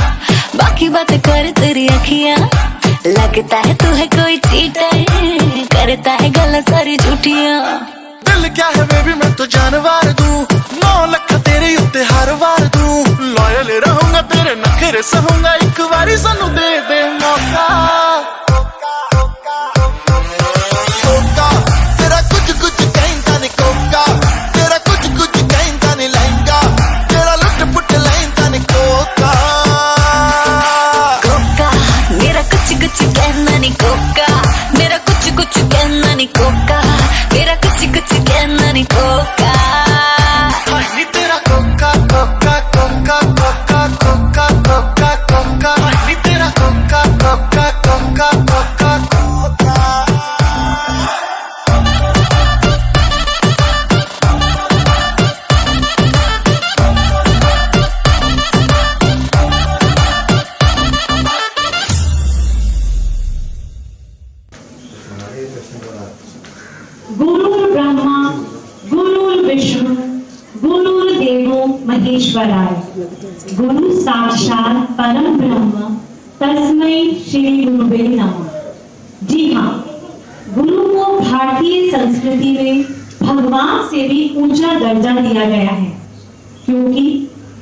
बाकी बातें करे तेरी अखियां। लगता है तू है कोई चीटर, करता है गला सारी झूठियां। दिल क्या है बेबी मैं तो जानवर दूं, 9 लाख तेरे उत्ते हर वार दूं। लॉयल रहूंगा तेरे नखरे सहूंगा, एक बारी सानू दे दे मौका। कोका तेरा कुछ कुछ कहता नहीं, कोका तेरा कुछ कुछ कहता नहीं। लहंगा तेरा लुट पुट लहंगा नहीं। कोका कोका मेरा कुछ कुछ कहना नहीं। कोका मेरा कुछ कुछ कहना नहीं। कोका मेरा कुछ कुछ कहना नहीं। कोका नहीं तेरा कोका कोका कोका कोका कोका कोका कोका नहीं तेरा कोका कोका कोका कोका कोका। गुरुर् ब्रह्मा गुरुर्विष्णु गुरुर्देवो महेश्वराय, गुरु साक्षात परम ब्रह्म तस्मै श्री गुरुवे नमः। जी हाँ, गुरु को भारतीय संस्कृति में भगवान से भी ऊंचा दर्जा दिया गया है, क्योंकि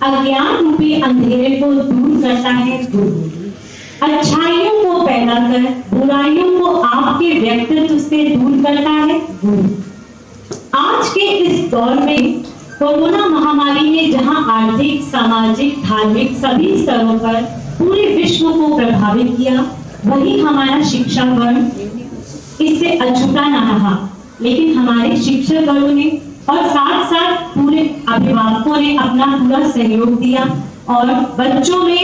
अज्ञान रूपी अंधेरे को दूर करता है गुरु। अच्छाइयों को पैदा कर बुराइयों को आपके व्यक्तित्व से दूर करता है गुरु। आज के इस दौर में कोरोना महामारी ने जहां आर्थिक, सामाजिक, धार्मिक सभी स्तरों पर पूरे विश्व को प्रभावित किया, वही हमारा शिक्षा वर्ण इससे अछूता न रहा। लेकिन हमारे शिक्षकगणों ने और साथ साथ पूरे अभिभावकों ने अपना पूरा सहयोग दिया और बच्चों में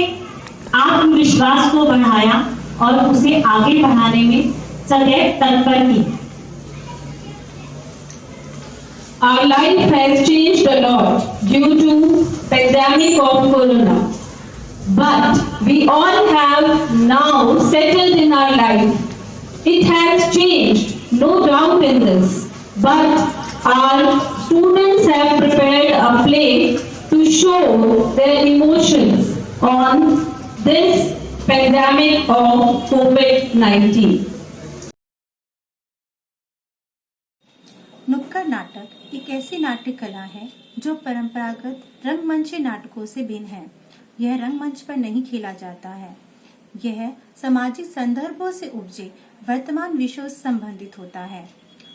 आत्मविश्वास को बढ़ाया और उसे आगे बढ़ाने में सदैव तत्पर की। Our life has changed a lot due to pandemic of corona. But we all have now settled in our life. It has changed, no doubt in this. But our students have prepared a play to show their emotions on this pandemic of COVID-19. नुक्कड़ नाटक एक ऐसी नाट्य कला है जो परंपरागत रंगमंची नाटकों से भिन्न है। यह रंगमंच पर नहीं खेला जाता है। यह सामाजिक संदर्भों से उपजे वर्तमान विषयों से संबंधित होता है।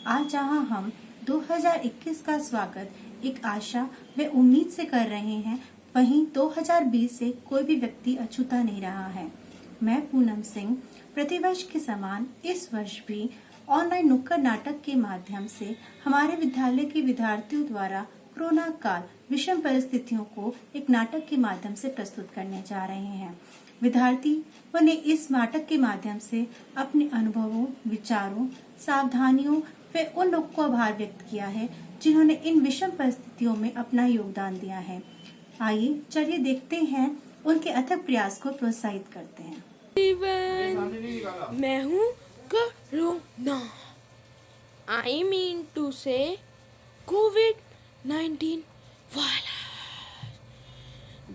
आज जहां हम 2021 का स्वागत एक आशा व उम्मीद से कर रहे हैं, वहीं 2020 से कोई भी व्यक्ति अछूता नहीं रहा है। मैं पूनम सिंह प्रतिवर्ष के समान इस वर्ष भी ऑनलाइन नुक्कड़ नाटक के माध्यम से हमारे विद्यालय के विद्यार्थियों द्वारा कोरोना काल विषम परिस्थितियों को एक नाटक के माध्यम से प्रस्तुत करने जा रहे हैं। विद्यार्थियों ने इस नाटक के माध्यम से अपने अनुभवों, विचारों, सावधानियों व उन लोगों को आभार व्यक्त किया है जिन्होंने इन विषम परिस्थितियों में अपना योगदान दिया है। आइए चलिए देखते हैं, उनके अथक प्रयास को प्रोत्साहित करते हैं। मैं हूँ कोरोना, आई मीन टू से कोविड-19 वायरस।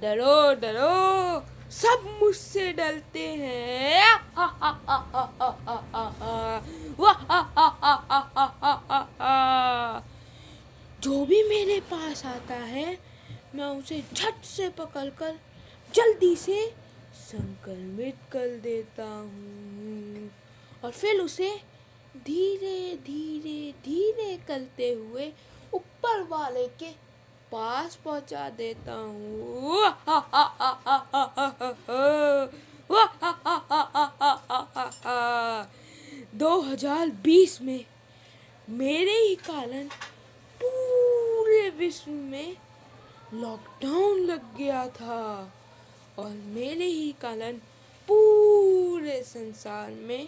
डरो डरो सब मुझसे डरते हैं। जो भी मेरे पास आता है मैं उसे झट से पकड़कर जल्दी से संक्रमित कर देता हूँ और फिर उसे धीरे धीरे धीरे करते हुए ऊपर वाले के पास पहुँचा देता हूँ। 2020 में मेरे ही कारण पूरे विश्व में लॉकडाउन लग गया था और मेरे ही कारण पूरे संसार में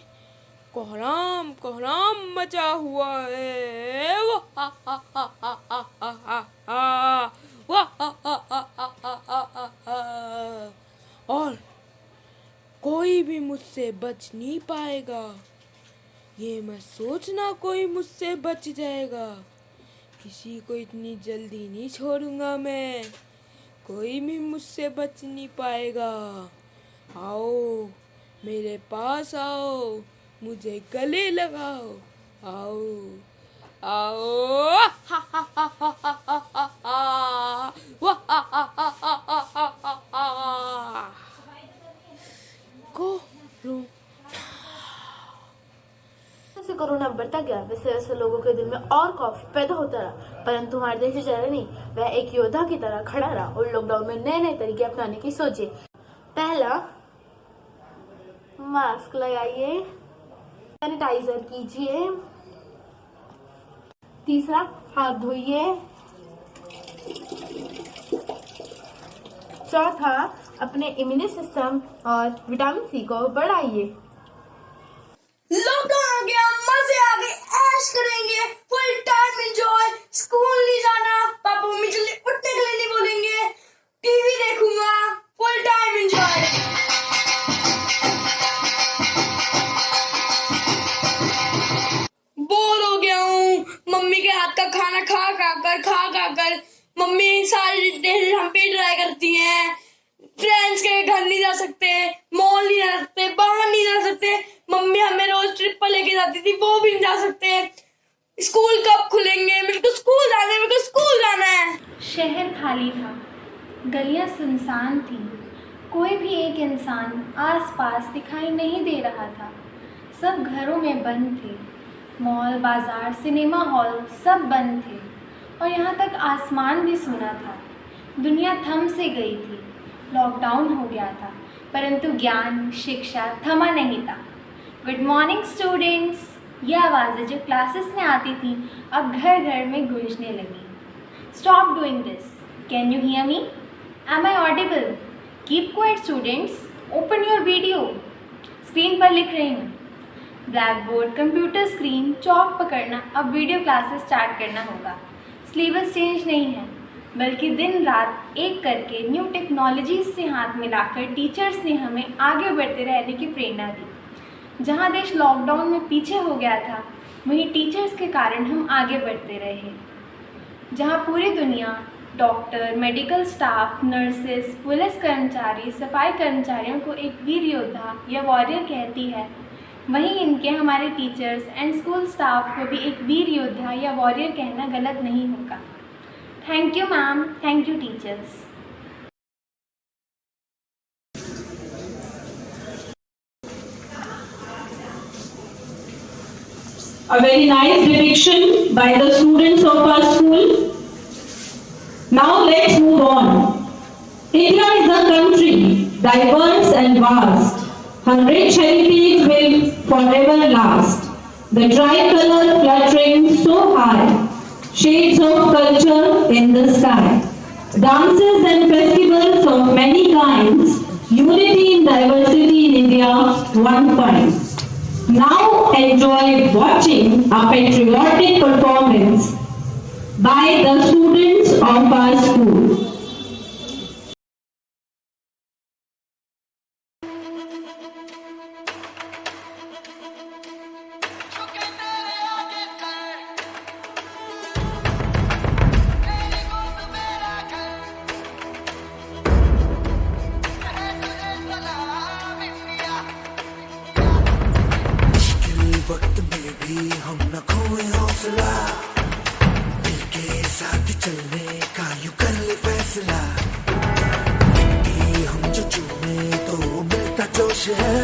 कोहराम कोहराम मचा हुआ है। और कोई भी मुझसे बच नहीं पाएगा। ये मत सोचना कोई मुझसे बच जाएगा, किसी को इतनी जल्दी नहीं छोड़ूंगा मैं, कोई भी मुझसे बच नहीं पाएगा। आओ मेरे पास आओ, मुझे गले लगाओ, आओ आओ हा हा हा हा हा हा हा हा वाह हा हा हा हा हा हा हा जैसे कोरोना बढ़ता गया वैसे वैसे लोगों के दिल में और खौफ पैदा होता रहा, परंतु हमारे देश बेचारा नहीं, वह एक योद्धा की तरह खड़ा रहा और लॉकडाउन में नए नए तरीके अपनाने की सोचे। पहला, मास्क लगाइए, सैनिटाइजर कीजिए। तीसरा, हाथ धोइए। चौथा, अपने इम्यूनिटी सिस्टम और विटामिन सी को बढ़ाइए। लॉकडाउन हो गया, मजे आ गए, ऐश करेंगे, फुल टाइम एंजॉय। स्कूल नहीं जाना, पापा मम्मी जल्दी उठने के लिए नहीं बोलेंगे, टीवी देखूंगा, फुल टाइम एंजॉय। बोर हो गया हूँ मम्मी के हाथ का खाना खा कर। मम्मी सारी डिश हम पे ट्राई करती हैं। फ्रेंड्स के घर नहीं जा सकते, मॉल नहीं जा सकते, बाहर नहीं जा सकते। मम्मी हमें रोज ट्रिप पर लेके जाती थी, वो भी नहीं जा सकते। स्कूल कब खुलेंगे? मेरे को स्कूल जाना है। शहर खाली था, गलियां सुनसान थी, कोई भी एक इंसान आसपास दिखाई नहीं दे रहा था। सब घरों में बंद थे, मॉल, बाजार, सिनेमा हॉल सब बंद थे और यहाँ तक आसमान भी सूना था। दुनिया थम से गई थी, लॉकडाउन हो गया था, परंतु ज्ञान, शिक्षा थमा नहीं था। गुड मॉर्निंग स्टूडेंट्स, ये आवाज़ें जो क्लासेस में आती थी अब घर घर में गूंजने लगी। Stop doing this, can you hear me? Am I audible? Keep quiet students, open your video. Screen पर लिख रही हूँ। Black board, computer screen, chalk पकड़ना, अब वीडियो क्लासेस स्टार्ट करना होगा। सिलेबस चेंज नहीं है, बल्कि दिन रात एक करके न्यू टेक्नोलॉजीज से हाथ मिलाकर टीचर्स ने हमें आगे बढ़ते रहने की प्रेरणा दी। जहां देश लॉकडाउन में पीछे हो गया था, वहीं टीचर्स के कारण हम आगे बढ़ते रहे। जहां पूरी दुनिया doctor, medical staff, nurses, police कर्मचारी, सफाई कर्मचारियों को एक वीर योद्धा या वॉरियर कहती है, वहीं इनके हमारे टीचर्स एंड स्कूल स्टाफ को भी एक वीर योद्धा या वॉरियर कहना गलत नहीं होगा। Thank you ma'am, thank you teachers. A very nice depiction by the students of our school. Now let's move on. India is a country diverse and vast. Her rich heritage will forever last. The tricolor fluttering so high, shades of culture in the sky. Dances and festivals of many kinds, unity in diversity in India, one point. Now enjoy watching a patriotic performance by the students of our school. वक्त में भी हम न खोए हौसला, मिलके साथ चलने का यूं कर ले फैसला। मिट्टी हम जो चूमे तो मिलता जोश है,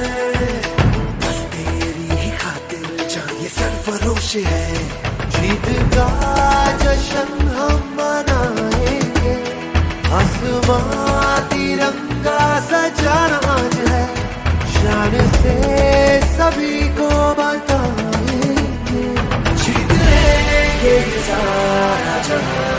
बस तेरी ही खातिर जान ये सरफरोश है। जीत का जश्न हम मनाएंगे, आसमां तिरंगा सजाना आज है, शान से सभी को बताएंगे, जीत लेंगे सारा जहां।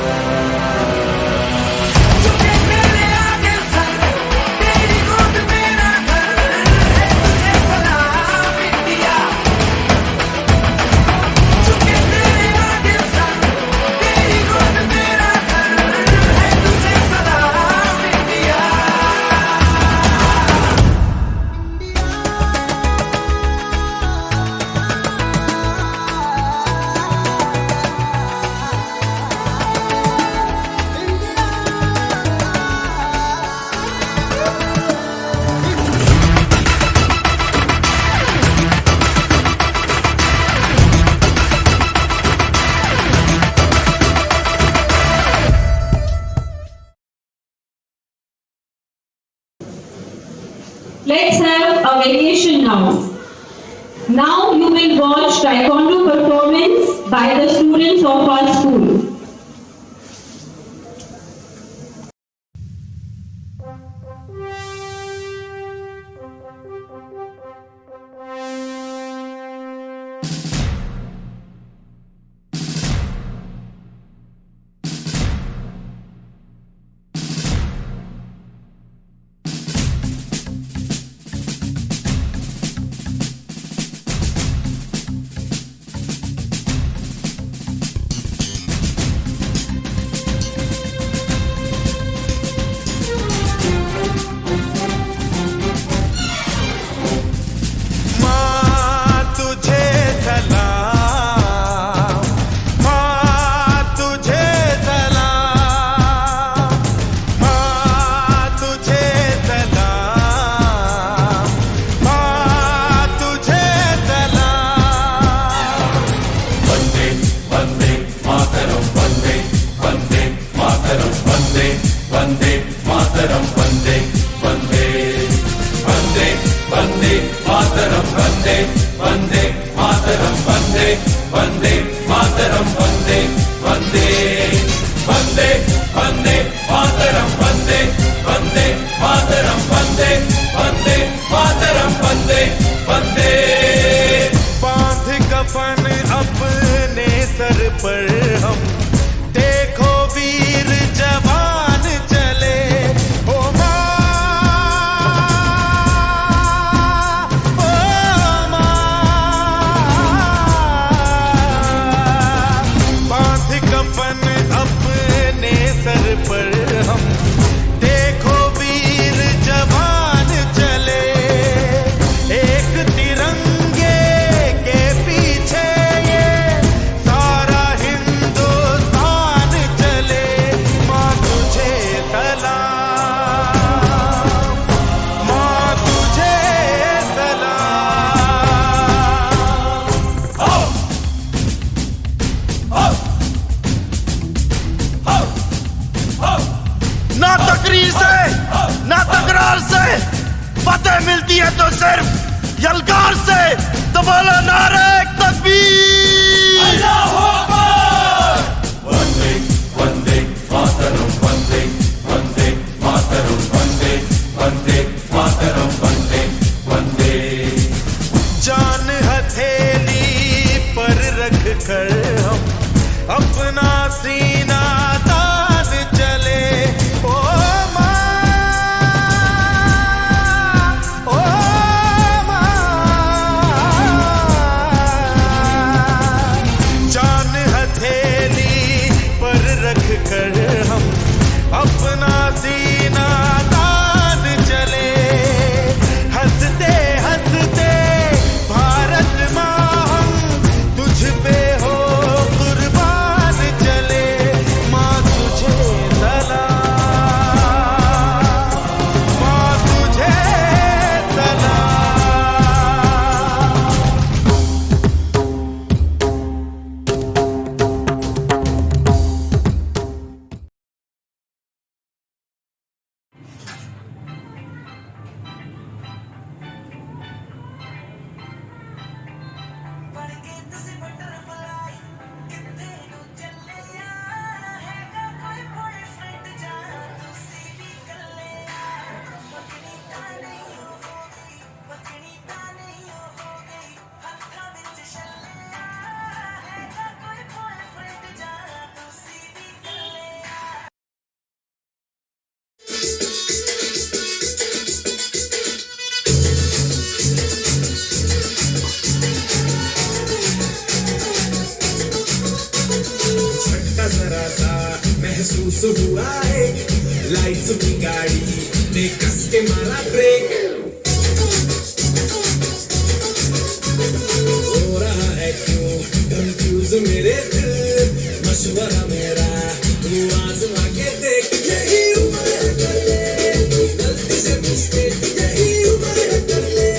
Let's have a variation now. Now you will watch taekwondo performance by the students of our school. मिलती है तो सिर्फ यलगार से। तो बोलो नारे तकबीर। वंदे वंदे मातरम, वंदे वंदे मातरम, वंदे वंदे मातरम, वंदे वंदे। जान हथेली पर रख कर हम अपना सीना तान चले। ओ कर हम अपना सीना तान चले। हंसते हंसते भारत माँ हम तुझ पे हो कुर्बान चले। माँ तुझे सलाम, माँ तुझे सलाम। महसूस हुआ है लाइट्स की गाड़ी ने कस के मारा ब्रेक। हो रहा है क्यों कंफ्यूज मेरे दिल, मशवरा मेरा तू आजमा के देख। यही उम्र है कर ले गलती से मिस्टेक, यही उम्र है कर ले।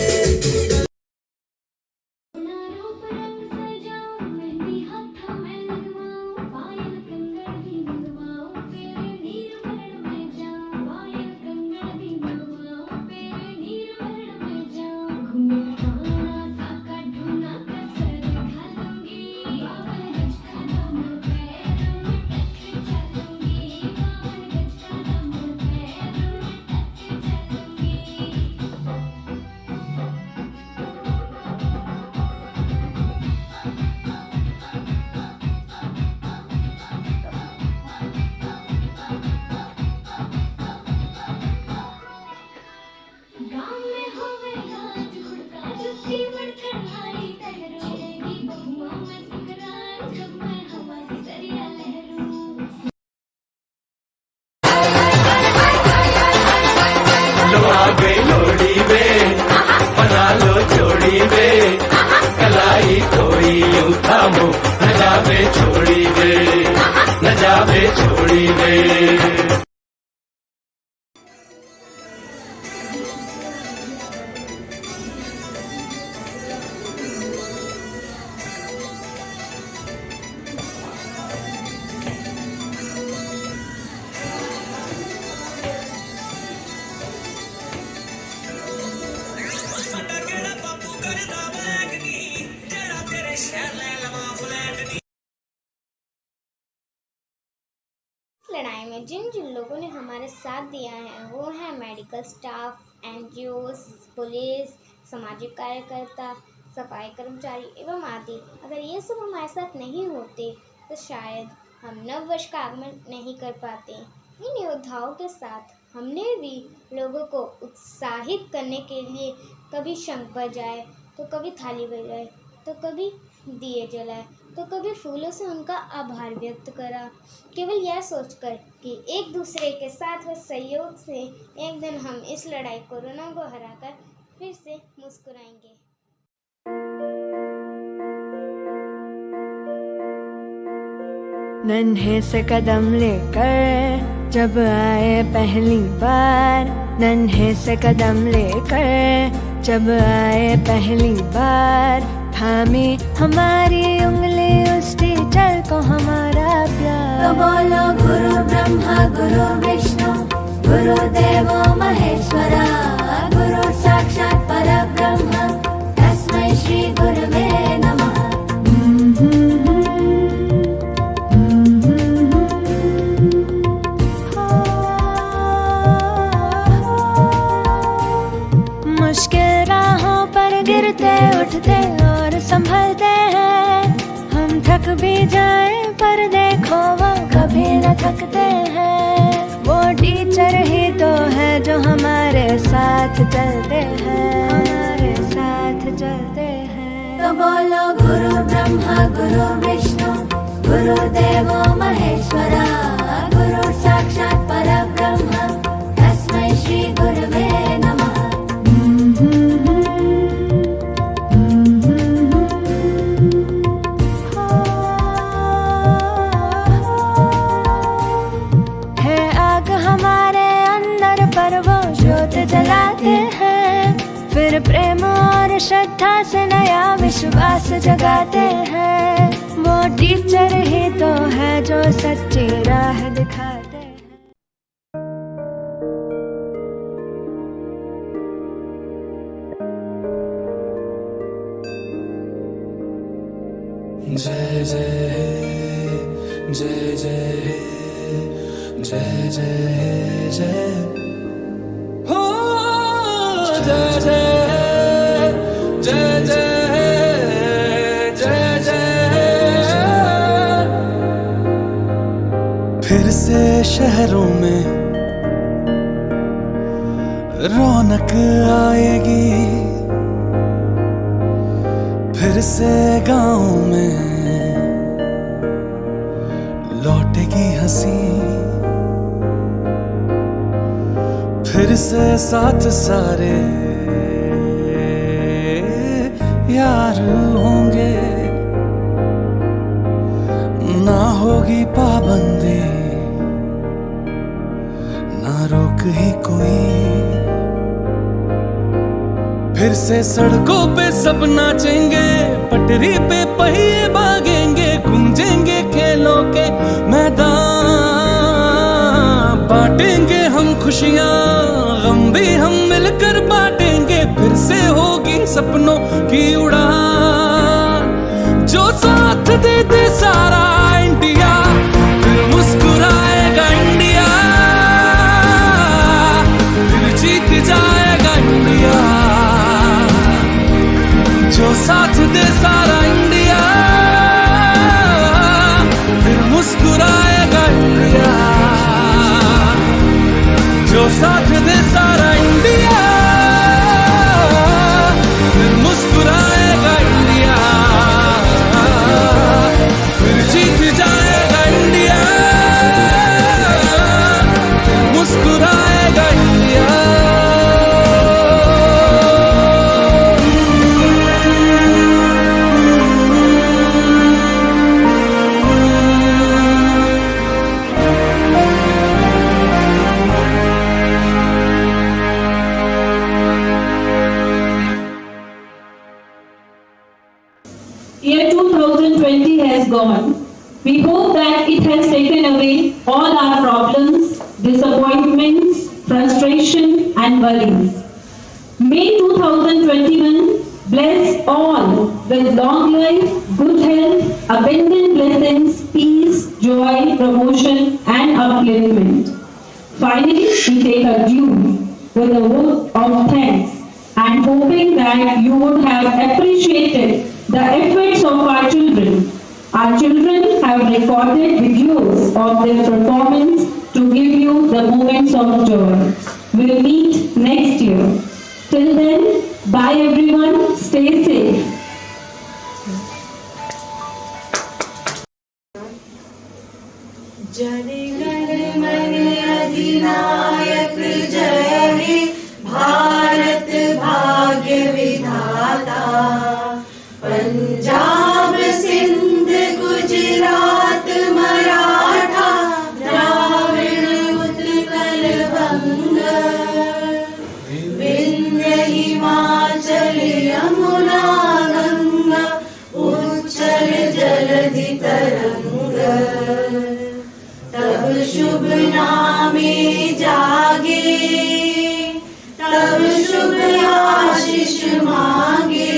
न जावे छोड़ी वे। लड़ाई में जिन जिन लोगों ने हमारे साथ दिया है वो है मेडिकल स्टाफ, एनजीओस, पुलिस, सामाजिक कार्यकर्ता, सफाई कर्मचारी एवं आदि। अगर ये सब हमारे साथ नहीं होते तो शायद हम नव वर्ष का आगमन नहीं कर पाते। इन योद्धाओं के साथ हमने भी लोगों को उत्साहित करने के लिए कभी शंख बजाए, तो कभी थाली बजाए, तो कभी दिए जलाए, तो कभी फूलों से उनका आभार व्यक्त करा, केवल यह सोचकर कि एक दूसरे के साथ व सहयोग से एक दिन हम इस लड़ाई कोरोना को हराकर फिर से मुस्कुराएंगे। नन्हे से कदम लेकर जब आए पहली बार, नन्हे से कदम लेकर जब आए पहली बार, थामी हमारी उंगली उस टीचर को हमारा प्यार। तो बोलो गुरु ब्रह्मा गुरु विष्णु गुरु देवो महेश्वरा, गुरु साक्षात परब्रह्म तस्मै श्री गुरवे नमः। मुश्किल राहों पर गिरते उठते और संभलते हैं, हम थक भी जाए पर देखो वो कभी न थकते हैं। वो टीचर ही तो है जो हमारे साथ चलते हैं, हमारे साथ चलते हैं। तो बोलो गुरु ब्रह्मा गुरु विष्णु गुरु देवो महेश्वरा, गुरु साक्षात परब्रह्म तस्मै श्री गुरवे नमः। जलाते हैं, फिर प्रेम और श्रद्धा से नया विश्वास जगाते हैं। वो टीचर ही तो है जो सच्ची राह दिखाते हैं। जय जय जय जय जय जय जय हो, जय जय जय जय जय जय। फिर से शहरों में रौनक आएगी, फिर से गाँव में लौटेगी हंसी, फिर से साथ सारे यार होंगे, ना होगी पाबंदी ना रोक ही कोई। फिर से सड़कों पे सब नाचेंगे, पटरी पे पहिए भागेंगे, गूंजेंगे खेलों के मैदान, बांटेंगे हम खुशियाँ गम भी हम मिलकर बांटेंगे। फिर से होगी सपनों की उड़ान, जो साथ दे दे सारा इंडिया, फिर मुस्कुराएगा इंडिया, फिर जीत जाएगा इंडिया। जो साथ दे सारा इंडिया, फिर मुस्कुराएगा इंडिया। जो साथ दे सारा इंडिया, फिर मुस्कुराएगा इंडिया, फिर जीत जाएगा इंडिया, फिर मुस्कुराएगा India. that it has taken away all our problems, disappointments, frustration and worries. May 2021 bless all with long life, good health, abundant blessings, peace, joy, promotion and upliftment. Finally, we take a due with a vote of thanks and hoping that you would have appreciated the efforts of our children. Our children have recorded videos of their performance to give you the moments of joy. We'll meet next year. Till then, bye everyone, stay safe. जनगण मन अधिनायक जय हे भारत भाग्य विधाता पंजाब सिंध गुजरात मराठा द्राविड़ उत्कल बंग विंध्य हिमाचल यमुना गंगा उच्चल जलधि तरंग तब शुभ नामे जागे तब शुभ आशीष मांगे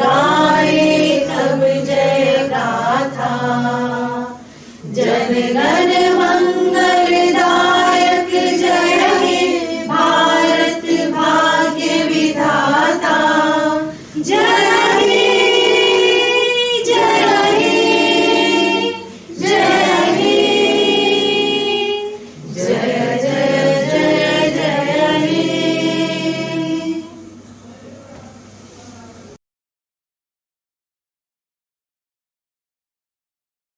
गाए तब जय गाथा